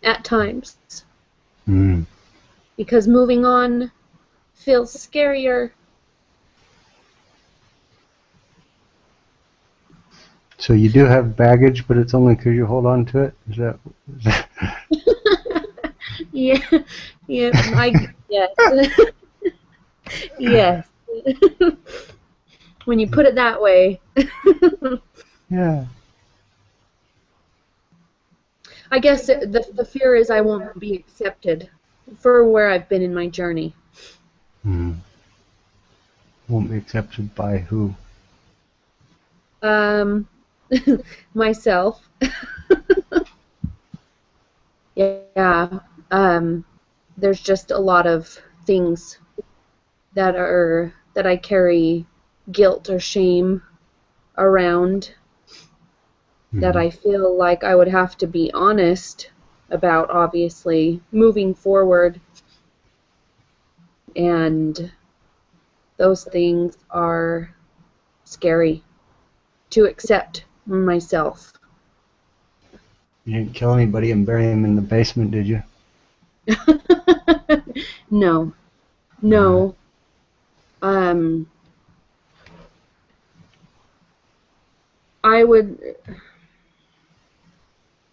at times. Mm. Because moving on feels scarier. So you do have baggage, but it's only because you hold on to it? Is that... Yeah, yeah, yes. Yes. When you put it that way. Yeah. I guess the fear is I won't be accepted for where I've been in my journey. Mm. Won't be accepted by who? Um, myself. Yeah. There's just a lot of things that I carry guilt or shame around that I feel like I would have to be honest about, obviously, moving forward. And those things are scary to accept myself. You didn't kill anybody and bury him in the basement, did you? No, no. Um, I would.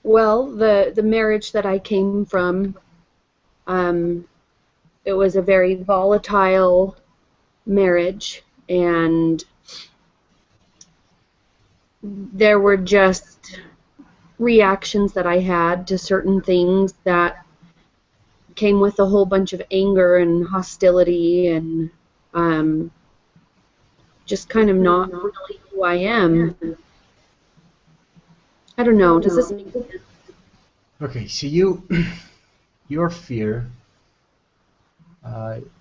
Well, the marriage that I came from, um, it was a very volatile marriage, and there were just reactions that I had to certain things that came with a whole bunch of anger and hostility and just kind of not really who I am. I don't know. Does this make sense? Okay, so your fear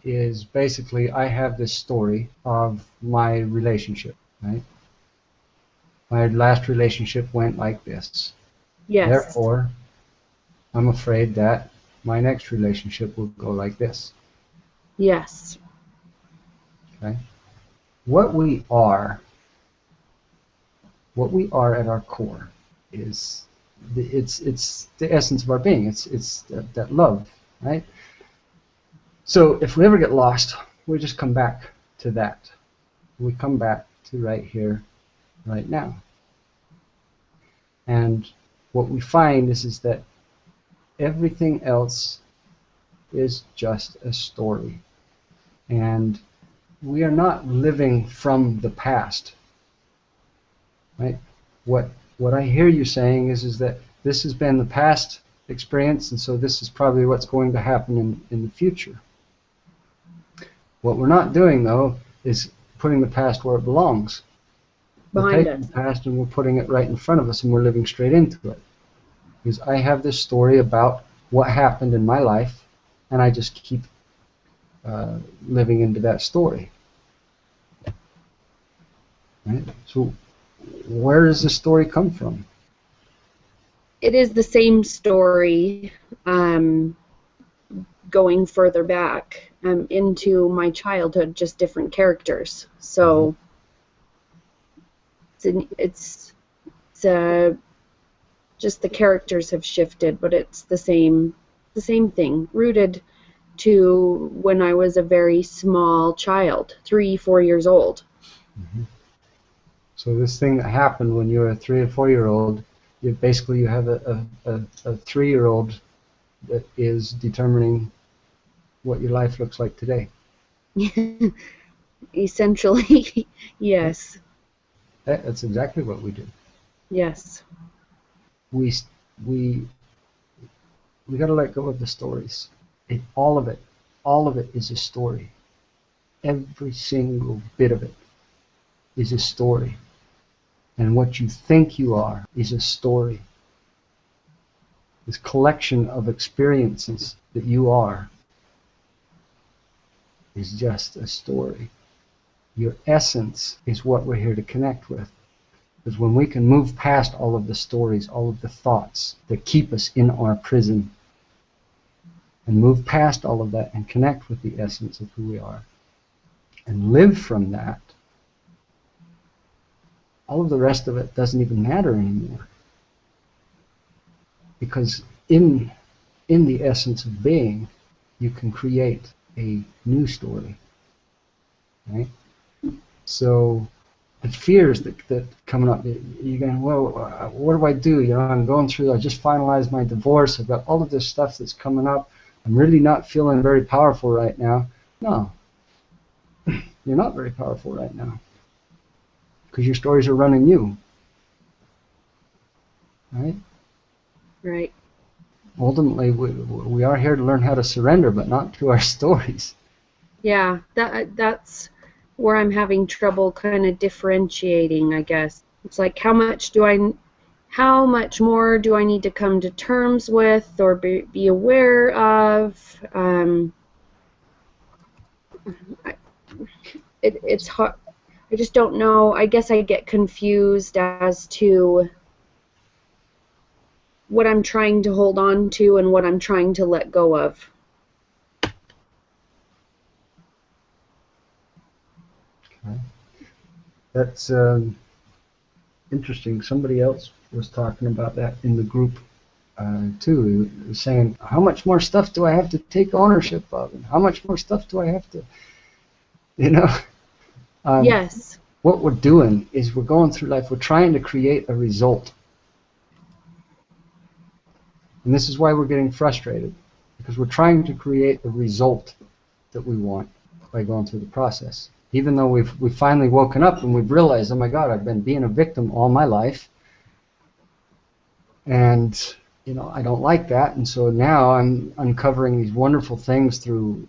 is basically, I have this story of my relationship, right? My last relationship went like this. Yes. Therefore, I'm afraid that my next relationship will go like this. Yes. Okay? What we are at our core is it's the essence of our being. It's that love, right? So if we ever get lost, we just come back to that. We come back to right here, right now. And what we find is that everything else is just a story. And we are not living from the past, right? What I hear you saying is that this has been the past experience, and so this is probably what's going to happen in the future. What we're not doing, though, is putting the past where it belongs. We're Behind taking us. the past and we're putting it right in front of us, and we're living straight into it. Because I have this story about what happened in my life, and I just keep living into that story. Right? So where does the story come from? It is the same story, going further back into my childhood, just different characters. So it's just the characters have shifted, but it's the same thing, rooted to when I was a very small child, 3-4 years old. So this thing that happened when you were a 3 or 4-year-old, you have a 3-year-old that is determining what your life looks like today. Essentially, yes. That's exactly what we do. Yes. We we got to let go of the stories. All of it is a story. Every single bit of it is a story. And what you think you are is a story. This collection of experiences that you are is just a story. Your essence is what we're here to connect with. Because when we can move past all of the stories, all of the thoughts that keep us in our prison, and move past all of that and connect with the essence of who we are, and live from that, all of the rest of it doesn't even matter anymore. Because in in the essence of being, you can create a new story, right? So the fears that coming up, you're going, well, what do I do? You know, I'm going through, I just finalized my divorce, I've got all of this stuff that's coming up, I'm really not feeling very powerful right now. No, you're not very powerful right now, because your stories are running you, right? Right. Ultimately, we are here to learn how to surrender, but not to our stories. Yeah, that's where I'm having trouble kind of differentiating, I guess. It's like how much more do I need to come to terms with or be aware of? It's hard. I just don't know. I guess I get confused as to what I'm trying to hold on to and what I'm trying to let go of. Okay. That's interesting. Somebody else was talking about that in the group too. He was saying, how much more stuff do I have to take ownership of? And how much more stuff do I have to, you know? Yes. What we're doing is we're going through life, we're trying to create a result. And this is why we're getting frustrated, because we're trying to create the result that we want by going through the process. Even though we've finally woken up and we've realized, oh my God, I've been being a victim all my life, and you know, I don't like that, and so now I'm uncovering these wonderful things through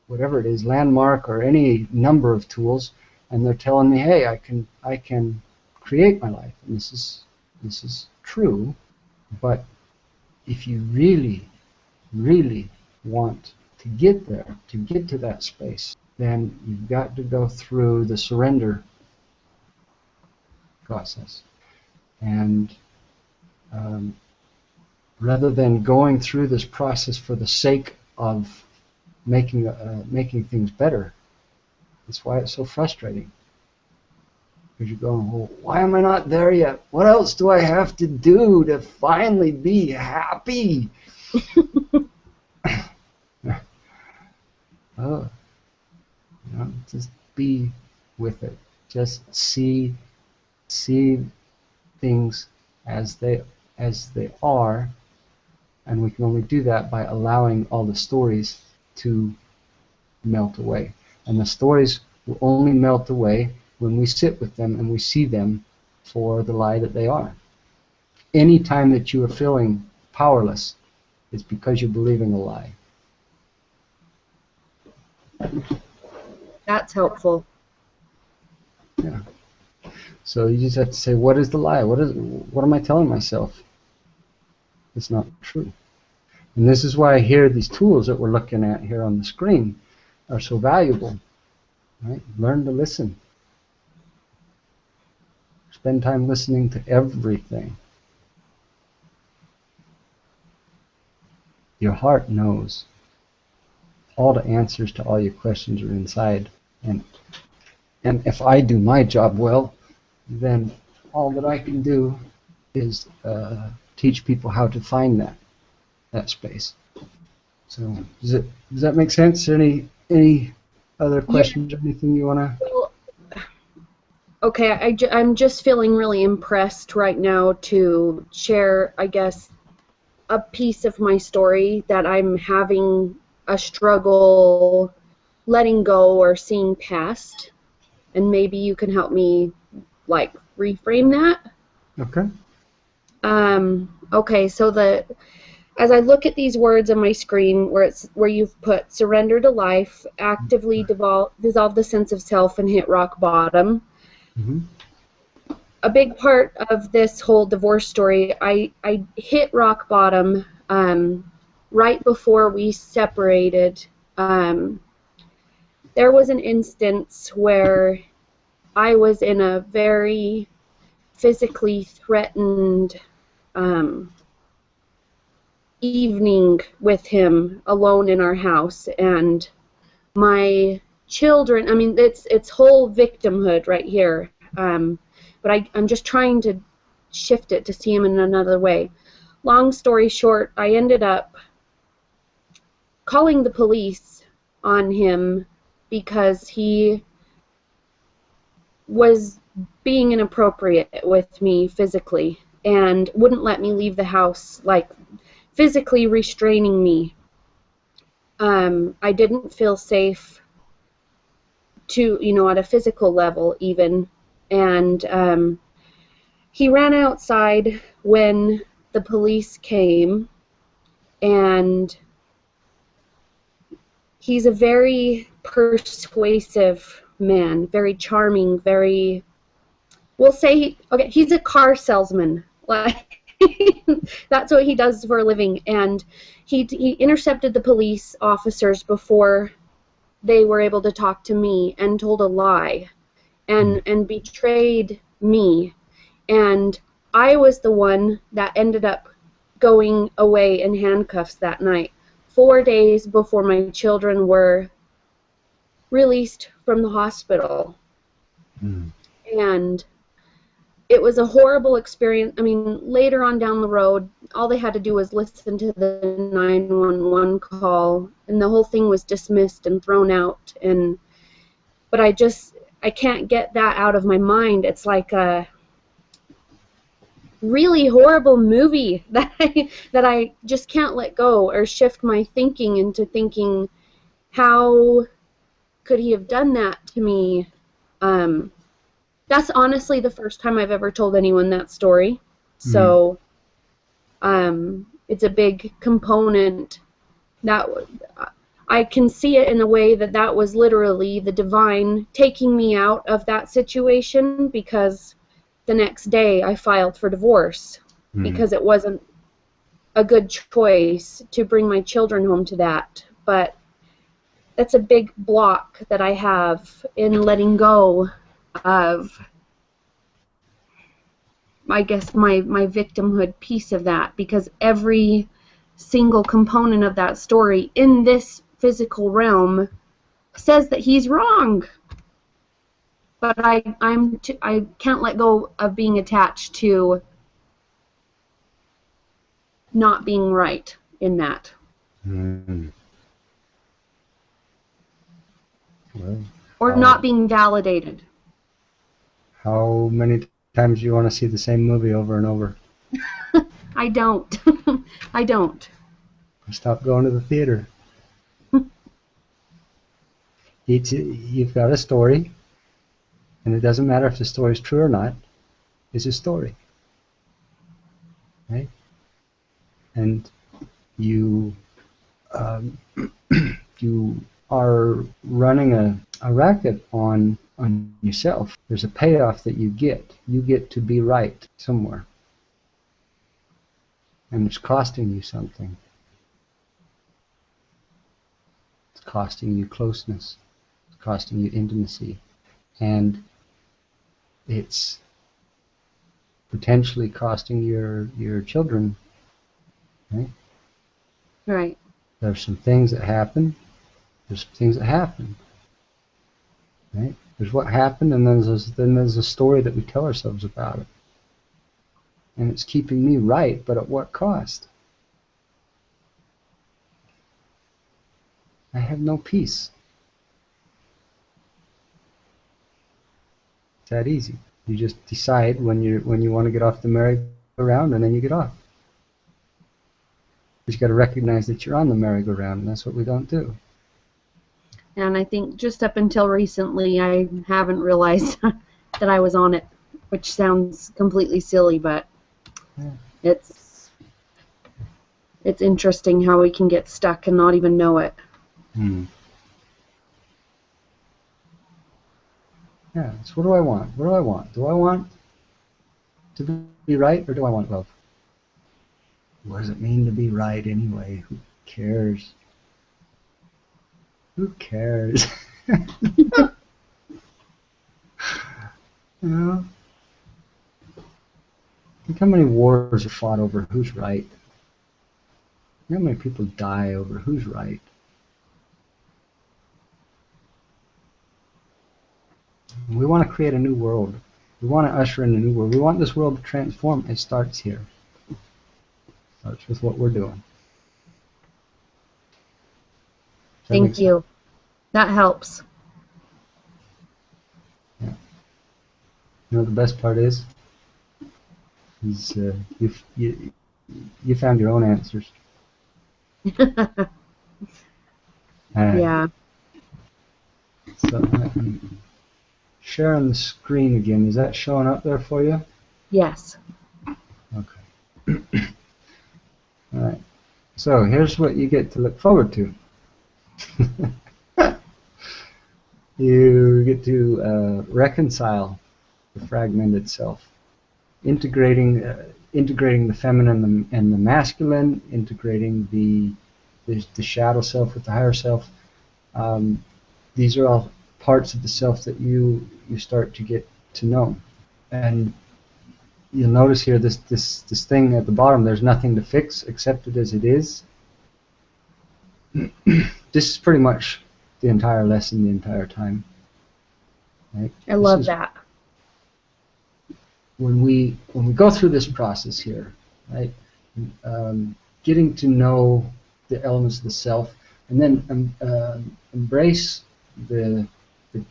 whatever it is, Landmark or any number of tools, and they're telling me, hey, I can create my life, and this is true. But if you really, really want to get there, to get to that space, then you've got to go through the surrender process. And rather than going through this process for the sake of making things better, that's why it's so frustrating. Because you're going, well, why am I not there yet? What else do I have to do to finally be happy? Oh, you know, just be with it. Just see things as they are, and we can only do that by allowing all the stories to melt away. And the stories will only melt away when we sit with them and we see them for the lie that they are. Any time that you are feeling powerless, it's because you're believing a lie. That's helpful. Yeah. So you just have to say, what is the lie? What am I telling myself? It's not true. And this is why I hear these tools that we're looking at here on the screen are so valuable. Right? Learn to listen. Spend time listening to everything. Your heart knows. All the answers to all your questions are inside. And if I do my job well, then all that I can do is teach people how to find that space. So does that make sense? Any other questions or anything you want to? Well, okay, I'm just feeling really impressed right now to share, I guess, a piece of my story that I'm having a struggle letting go or seeing past, and maybe you can help me like reframe that. Okay. Okay, so as I look at these words on my screen where you've put surrender to life, actively dissolve the sense of self, and hit rock bottom. Mm-hmm. A big part of this whole divorce story, I hit rock bottom right before we separated. There was an instance where I was in a very physically threatened evening with him alone in our house, and my children, I mean, it's whole victimhood right here, but I'm just trying to shift it to see him in another way. long story short, I ended up calling the police on him because he was being inappropriate with me physically and wouldn't let me leave the house, like physically restraining me. I didn't feel safe to, at a physical level even. And he ran outside when the police came, and he's a very persuasive man, very charming, we'll say, okay, he's a car salesman. Like, that's what he does for a living. And he intercepted the police officers before they were able to talk to me, and told a lie and betrayed me. And I was the one that ended up going away in handcuffs that night, 4 days before my children were released from the hospital. And it was a horrible experience. I mean, later on down the road, all they had to do was listen to the 911 call, and the whole thing was dismissed and thrown out. But I can't get that out of my mind. It's like a really horrible movie that I just can't let go or shift my thinking into thinking, how could he have done that to me? That's honestly the first time I've ever told anyone that story. So it's a big component that I can see it in a way that was literally the divine taking me out of that situation, because the next day I filed for divorce because it wasn't a good choice to bring my children home to that. But that's a big block that I have in letting go of, I guess, my victimhood piece of that, because every single component of that story in this physical realm says that he's wrong. But I can't let go of being attached to not being right in that. Well, or not being validated. How many times do you want to see the same movie over and over? I don't. I don't. Stop going to the theater. You've got a story, and it doesn't matter if the story is true or not. It's a story, right? And you you are running a racket on yourself. There's a payoff that you get. You get to be right somewhere, and it's costing you something. It's costing you closeness. It's costing you intimacy, and it's potentially costing your children. Right? Right. There's some things that happen. There's some things that happen. Right? There's what happened, and then there's a story that we tell ourselves about it. And it's keeping me right, but at what cost? I have no peace. It's that easy. You just decide when you want to get off the merry-go-round, and then you get off. You just got to recognize that you're on the merry-go-round, and that's what we don't do. And I think just up until recently, I haven't realized that I was on it, which sounds completely silly, but yeah. It's interesting how we can get stuck and not even know it. Yeah, so what do I want? What do I want? Do I want to be right, or do I want love? What does it mean to be right anyway? Who cares? Who cares? You know? Think how many wars are fought over who's right. You know how many people die over who's right. We want to create a new world. We want to usher in a new world. We want this world to transform. It starts here. It Starts with what we're doing. Does that make Thank sense? you. That helps. Yeah. You know what the best part is you found your own answers. Yeah. So I'm sharing the screen again. Is that showing up there for you? Yes. Okay. All right. So here's what you get to look forward to. You get to reconcile the fragmented self, integrating the feminine and the masculine, integrating the shadow self with the higher self. These are all parts of the self that you start to get to know, and you'll notice here this thing at the bottom. There's nothing to fix, accept it as it is. This is pretty much the entire lesson, the entire time. Right? I love that. When we go through this process here, right? Getting to know the elements of the self, and then embrace the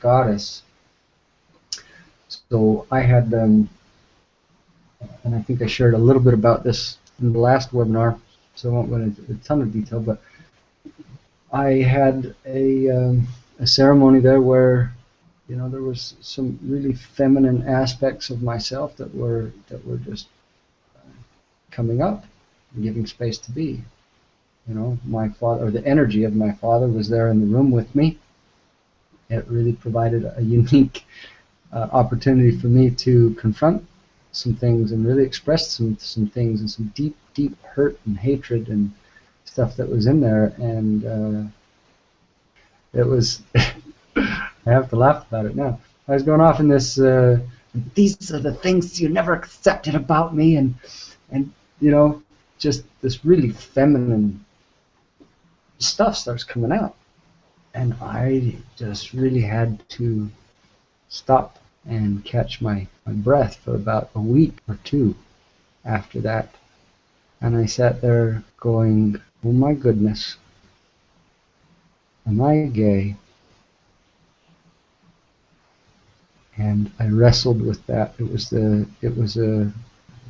goddess. So I had, and I think I shared a little bit about this in the last webinar, so I won't go into a ton of detail, but I had a ceremony there where, you know, there was some really feminine aspects of myself that were just coming up and giving space to be. You know, my father, or the energy of my father, was there in the room with me. It really provided a unique opportunity for me to confront some things and really express some things, and some deep hurt and hatred and stuff that was in there. And it was I have to laugh about it now. I was going off in this these are the things you never accepted about me, and you know, just this really feminine stuff starts coming out, and I just really had to stop and catch my breath for about a week or two after that. And I sat there going, oh my goodness, am I gay? And I wrestled with that. It was a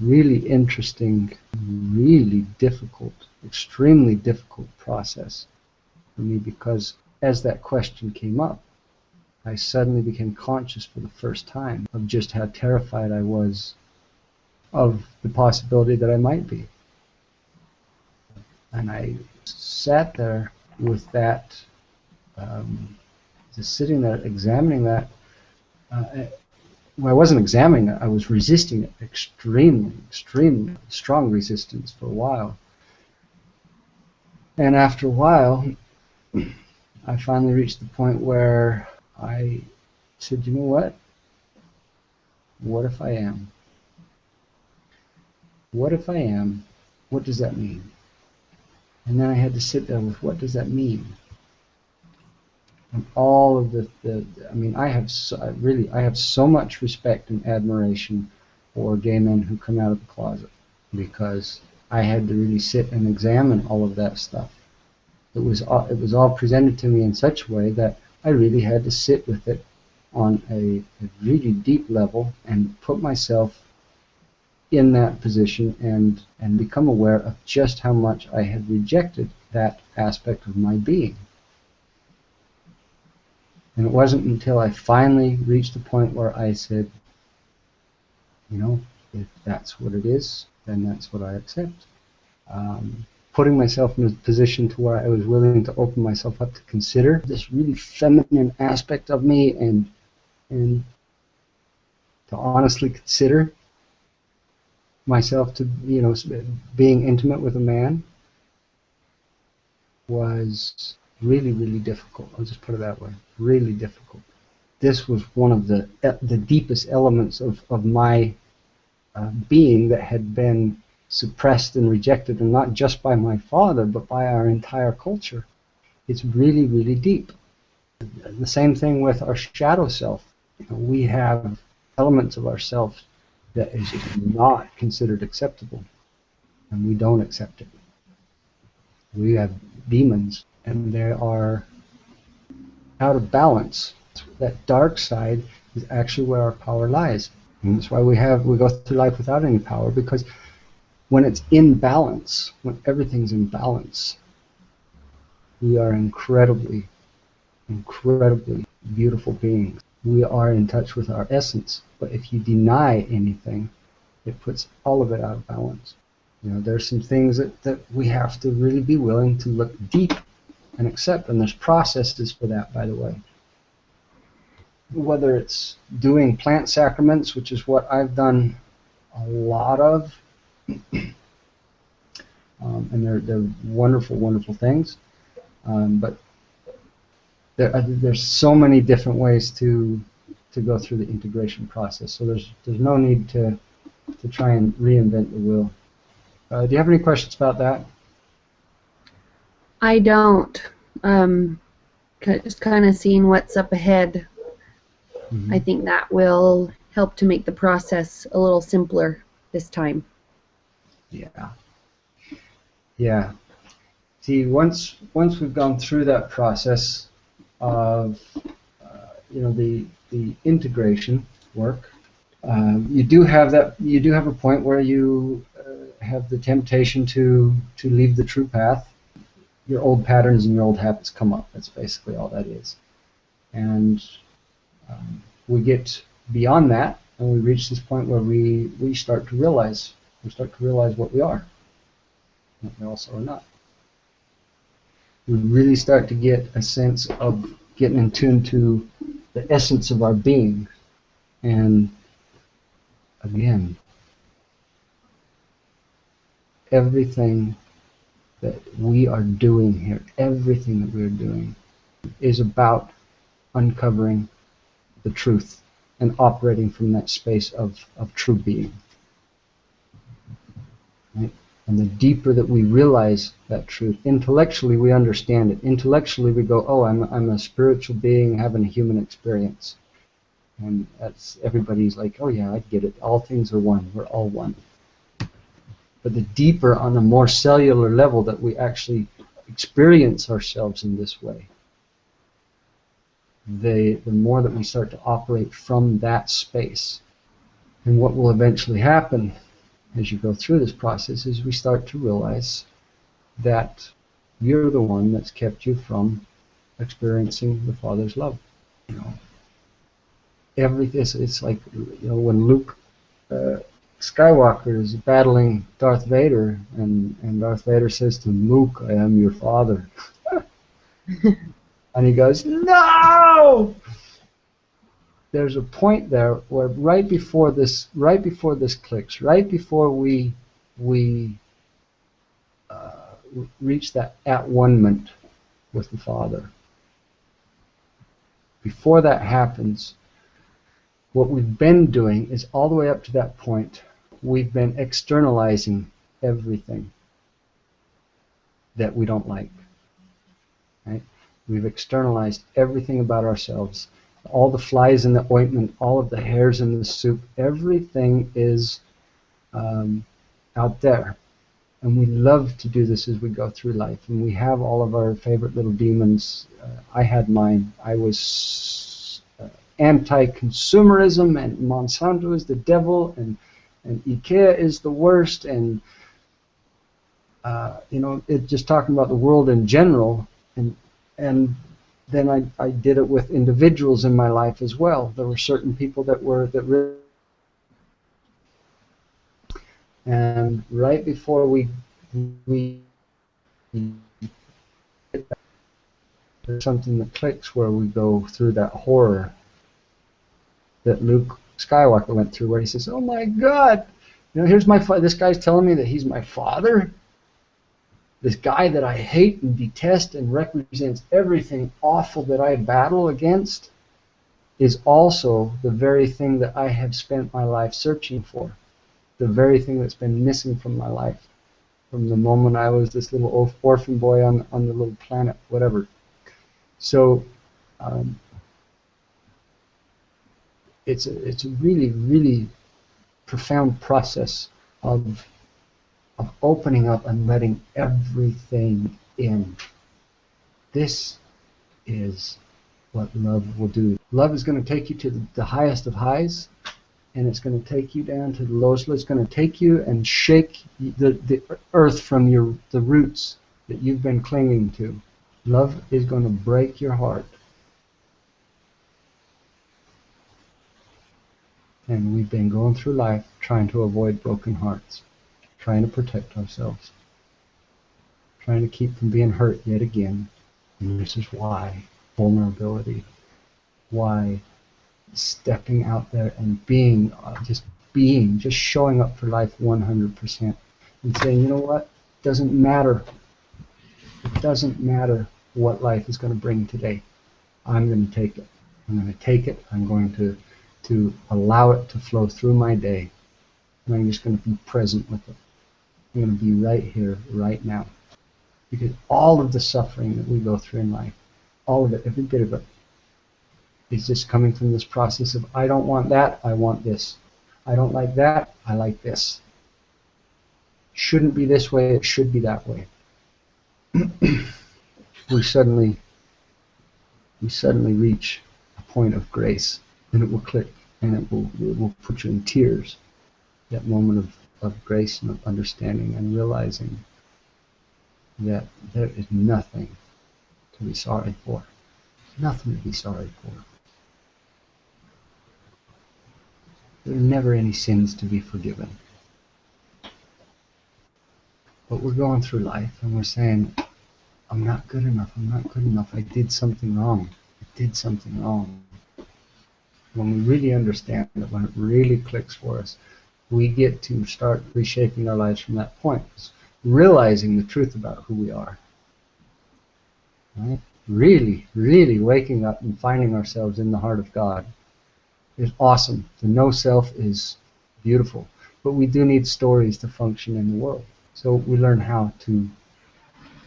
really interesting, really difficult, extremely difficult process for me, because as that question came up, I suddenly became conscious for the first time of just how terrified I was of the possibility that I might be. And I sat there with that, just sitting there examining that. Well, I wasn't examining it, I was resisting it, extremely strong resistance for a while. And after a while, I finally reached the point where I said, you know what? What if I am? What if I am? What does that mean? And then I had to sit there with, what does that mean? And all of I mean, I have so much respect and admiration for gay men who come out of the closet, because I had to really sit and examine all of that stuff. It was all presented to me in such a way that I really had to sit with it on a really deep level and put myself in that position and become aware of just how much I had rejected that aspect of my being. And it wasn't until I finally reached the point where I said, you know, if that's what it is, then that's what I accept. Putting myself in a position to where I was willing to open myself up to consider this really feminine aspect of me, and to honestly consider myself to, you know, being intimate with a man, was really difficult. I'll just put it that way. Really difficult. This was one of the deepest elements of my being that had been suppressed and rejected, and not just by my father, but by our entire culture. It's really deep. The same thing with our shadow self. You know, we have elements of ourselves that is just not considered acceptable. and we don't accept it. We have demons, and they are out of balance. That dark side is actually where our power lies. And that's why we go through life without any power, because when it's in balance, when everything's in balance, we are incredibly, incredibly beautiful beings. We are in touch with our essence. But if you deny anything, it puts all of it out of balance. You know, there's some things that we have to really be willing to look deep and accept, and there's processes for that, by the way. Whether it's doing plant sacraments, which is what I've done a lot of, and they're wonderful, wonderful things. But there's so many different ways to go through the integration process. So there's no need to try and reinvent the wheel. Do you have any questions about that? I don't. Just kind of seeing what's up ahead. Mm-hmm. I think that will help to make the process a little simpler this time. Yeah. Yeah. See, once we've gone through that process of the integration work, you do have a point where you have the temptation to leave the true path. Your old patterns and your old habits come up. That's basically all that is. And we get beyond that, and we reach this point where we start to realize what we are, what we also are not. We really start to get a sense of getting in tune to the essence of our being. And again, everything that we are doing here, everything that we are doing, is about uncovering the truth and operating from that space of true being. Right? And the deeper that we realize that truth, intellectually we understand it. Intellectually we go, oh, I'm a spiritual being having a human experience. And everybody's like, oh yeah, I get it. All things are one. We're all one. But the deeper, on a more cellular level, that we actually experience ourselves in this way, the more that we start to operate from that space. And what will eventually happen as you go through this process is we start to realize that you're the one that's kept you from experiencing the Father's love. You know, it's like, you know, when Luke Skywalker is battling Darth Vader, and Darth Vader says to Luke, I am your father. And he goes, no! There's a point there where right before this clicks, right before we reach that at-one-ment with the Father, before that happens, what we've been doing is, all the way up to that point, we've been externalizing everything that we don't like. Right? We've externalized everything about ourselves. All the flies in the ointment, all of the hairs in the soup, everything is out there. And we love to do this as we go through life. And we have all of our favorite little demons. I had mine. I was anti-consumerism, and Monsanto is the devil, and IKEA is the worst, and just talking about the world in general, and then I did it with individuals in my life as well. There were certain people that really, and right before we there's something that clicks where we go through that horror that Luke Skywalker went through, where he says, oh my God, you know, here's my this guy's telling me that he's my father. This guy that I hate and detest and represents everything awful that I battle against is also the very thing that I have spent my life searching for, the very thing that's been missing from my life from the moment I was this little orphan boy on the little planet, whatever. So it's a really, really profound process of of opening up and letting everything in. This is what love will do. Love is going to take you to the highest of highs, and it's going to take you down to the lowest. It's going to take you and shake the earth from the roots that you've been clinging to. Love is going to break your heart. And we've been going through life trying to avoid broken hearts, trying to protect ourselves, trying to keep from being hurt yet again. And this is why vulnerability, why stepping out there and being, just showing up for life 100% and saying, you know what, it doesn't matter what life is going to bring today. I'm going to take it. I'm going to take it. I'm going to allow it to flow through my day. And I'm just going to be present with it. I'm going to be right here, right now. Because all of the suffering that we go through in life, all of it, every bit of it, is just coming from this process of, I don't want that, I want this. I don't like that, I like this. Shouldn't be this way, it should be that way. we suddenly reach a point of grace, and it will click, and it will put you in tears. That moment of grace and of understanding and realizing that there is nothing to be sorry for. Nothing to be sorry for. There are never any sins to be forgiven. But we're going through life and we're saying, I'm not good enough, I'm not good enough, I did something wrong. I did something wrong. When we really understand it, when it really clicks for us, we get to start reshaping our lives from that point. Realizing the truth about who we are. Right? Really, really waking up and finding ourselves in the heart of God is awesome. The no self is beautiful. But we do need stories to function in the world. So we learn how to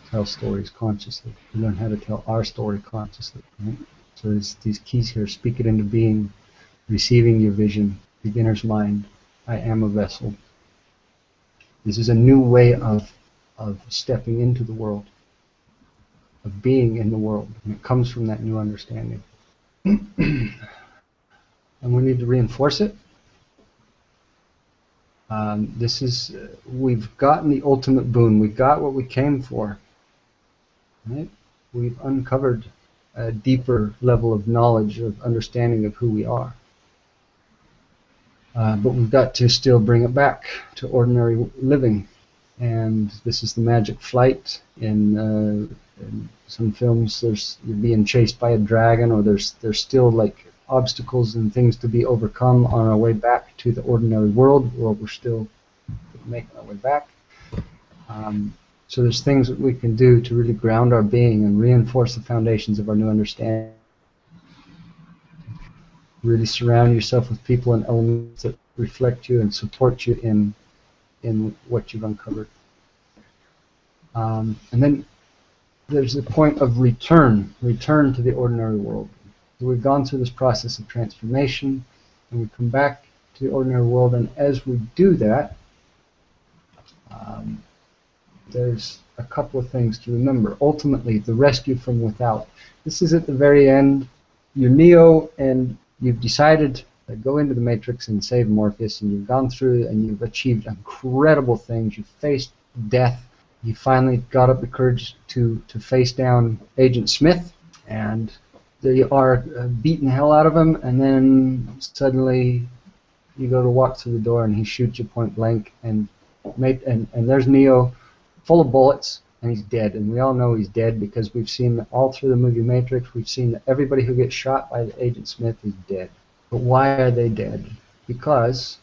tell stories consciously. We learn how to tell our story consciously. Right? So there's these keys here. Speak it into being, receiving your vision, beginner's mind, I am a vessel. This is a new way of stepping into the world, of being in the world. And it comes from that new understanding. And we need to reinforce it. We've gotten the ultimate boon. We got what we came for. Right? We've uncovered a deeper level of knowledge, of understanding of who we are. But we've got to still bring it back to ordinary living. And this is the magic flight. In some films, you're being chased by a dragon, or there's still like obstacles and things to be overcome on our way back to the ordinary world, where we're still making our way back. So there's things that we can do to really ground our being and reinforce the foundations of our new understanding. Really surround yourself with people and elements that reflect you and support you in what you've uncovered. And then there's the point of return to the ordinary world. So we've gone through this process of transformation, and we come back to the ordinary world, and as we do that, there's a couple of things to remember. Ultimately, the rescue from without. This is at the very end. You're Neo, and you've decided to go into the Matrix and save Morpheus, and you've gone through and you've achieved incredible things. You've faced death. You finally got up the courage to face down Agent Smith, and there you are, beating the hell out of him, and then suddenly you go to walk through the door and he shoots you point blank, and there's Neo, full of bullets, and he's dead. And we all know he's dead because we've seen all through the movie Matrix, we've seen that everybody who gets shot by the Agent Smith is dead. But why are they dead? Because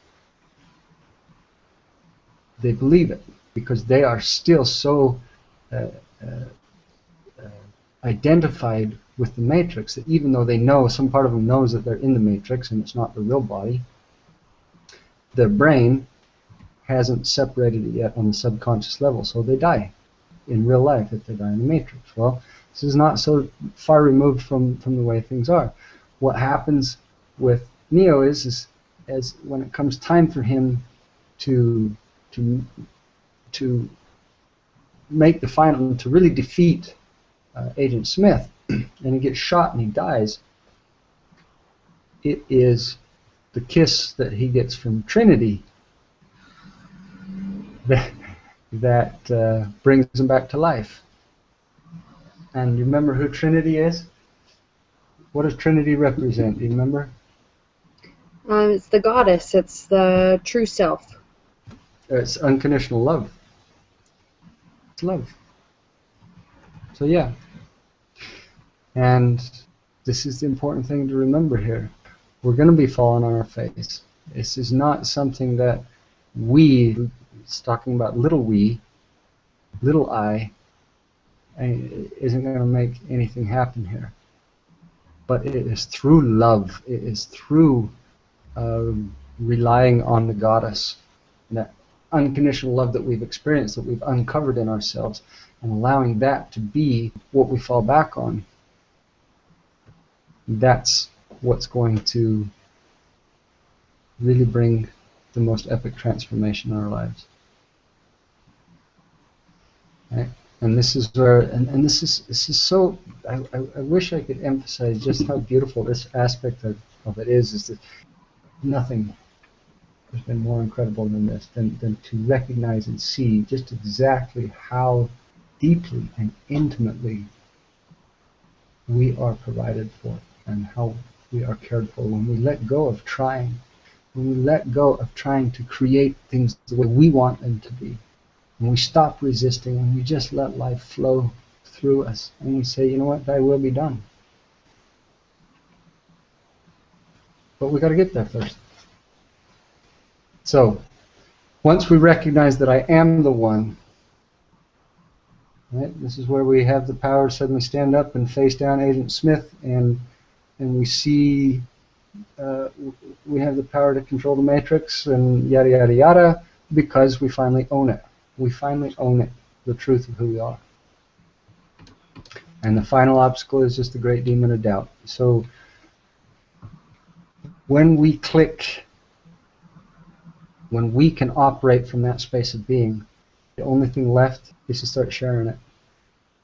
they believe it. Because they are still so identified with the Matrix that even though they know, some part of them knows that they're in the Matrix and it's not the real body, their brain hasn't separated it yet on the subconscious level, so they die in real life if they die in the Matrix. Well, this is not so far removed from the way things are. What happens with Neo is as when it comes time for him to to make the final, to really defeat Agent Smith, and he gets shot and he dies, it is the kiss that he gets from Trinity that brings him back to life. And you remember who Trinity is? What does Trinity represent? Do you remember? It's the goddess. It's the true self. It's unconditional love. It's love. So yeah. And this is the important thing to remember here. We're going to be falling on our face. This is not something that it's talking about little we, little I, isn't going to make anything happen here. But it is through love. It is through relying on the goddess, that unconditional love that we've experienced, that we've uncovered in ourselves, and allowing that to be what we fall back on. That's what's going to really bring the most epic transformation in our lives. Right? And this is where, and this is so, I wish I could emphasize just how beautiful this aspect of it is that nothing has been more incredible than this, than to recognize and see just exactly how deeply and intimately we are provided for and how we are cared for when we let go of trying, when we let go of trying to create things the way we want them to be, when we stop resisting, when we just let life flow through us, and we say, you know what, thy will be done. But we got to get there first. So, once we recognize that I am the one, right, this is where we have the power to suddenly stand up and face down Agent Smith, and we see we have the power to control the Matrix and yada yada yada, because we finally own it. We finally own it, the truth of who we are. And the final obstacle is just the great demon of doubt. So when we click, when we can operate from that space of being, the only thing left is to start sharing it.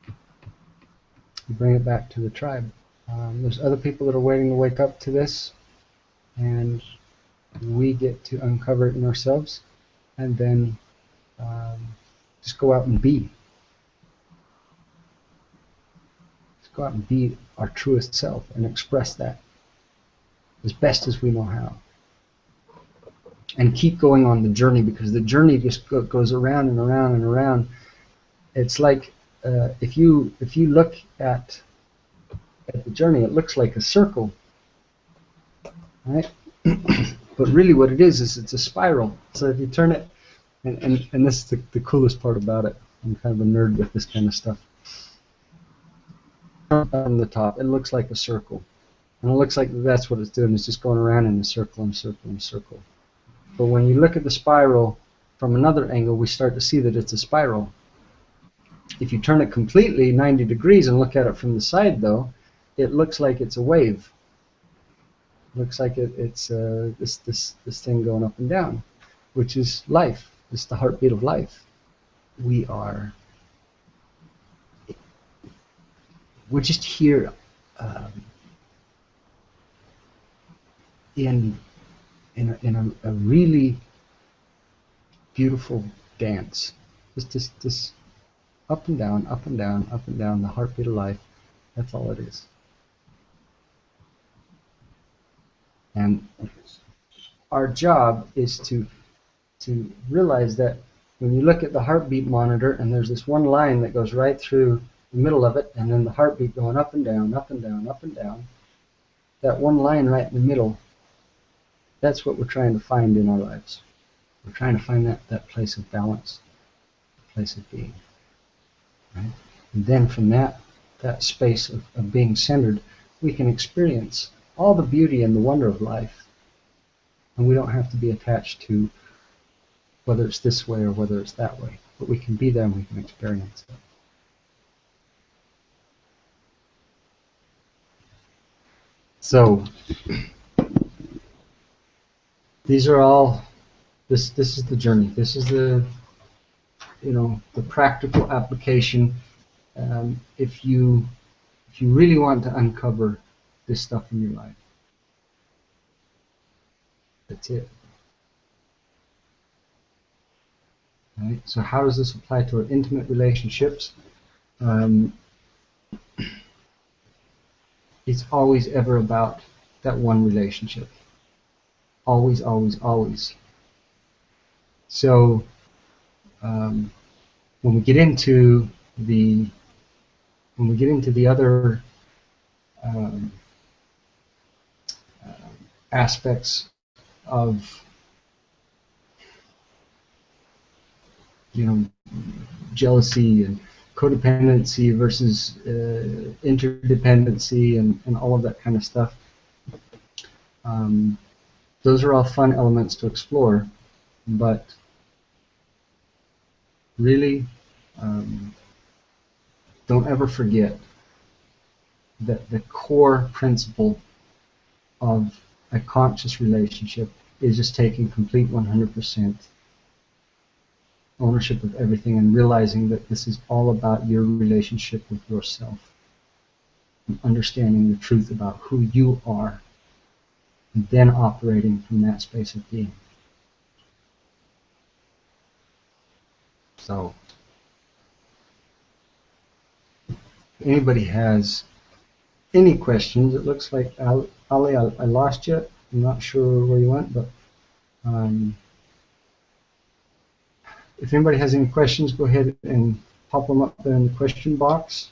You bring it back to the tribe. There's other people that are waiting to wake up to this, and we get to uncover it in ourselves, and then just go out and be. Just go out and be our truest self and express that as best as we know how. And keep going on the journey, because the journey just goes around and around and around. It's like if you look at the journey, it looks like a circle, right? But really what it is it's a spiral. So if you turn it, and this is the coolest part about it, I'm kind of a nerd with this kind of stuff. On the top, it looks like a circle. And it looks like that's what it's doing, it's just going around in a circle and circle and circle. But when you look at the spiral from another angle, we start to see that it's a spiral. If you turn it completely 90 degrees and look at it from the side, though, it looks like it's a wave. It looks like it's this thing going up and down, which is life. It's the heartbeat of life. We're just here in a really beautiful dance. Just this up and down, up and down, up and down, the heartbeat of life. That's all it is. And our job is to realize that when you look at the heartbeat monitor and there's this one line that goes right through the middle of it, and then the heartbeat going up and down, up and down, up and down, that one line right in the middle, that's what we're trying to find in our lives. We're trying to find that place of balance, place of being. Right? And then from that space of being centered, we can experience all the beauty and the wonder of life. And we don't have to be attached to whether it's this way or whether it's that way. But we can be there and we can experience it. So, these are all, this is the journey. This is the the practical application, if you really want to uncover this stuff in your life. That's it. Right? So how does this apply to our intimate relationships? It's always ever about that one relationship. Always, always, always. So when we get into the other aspects of jealousy and codependency versus interdependency and all of that kind of stuff, those are all fun elements to explore, but really don't ever forget that the core principle of a conscious relationship is just taking complete 100% ownership of everything and realizing that this is all about your relationship with yourself and understanding the truth about who you are and then operating from that space of being. So if anybody has any questions, it looks like Ali, I lost you. I'm not sure where you went, but if anybody has any questions, go ahead and pop them up in the question box.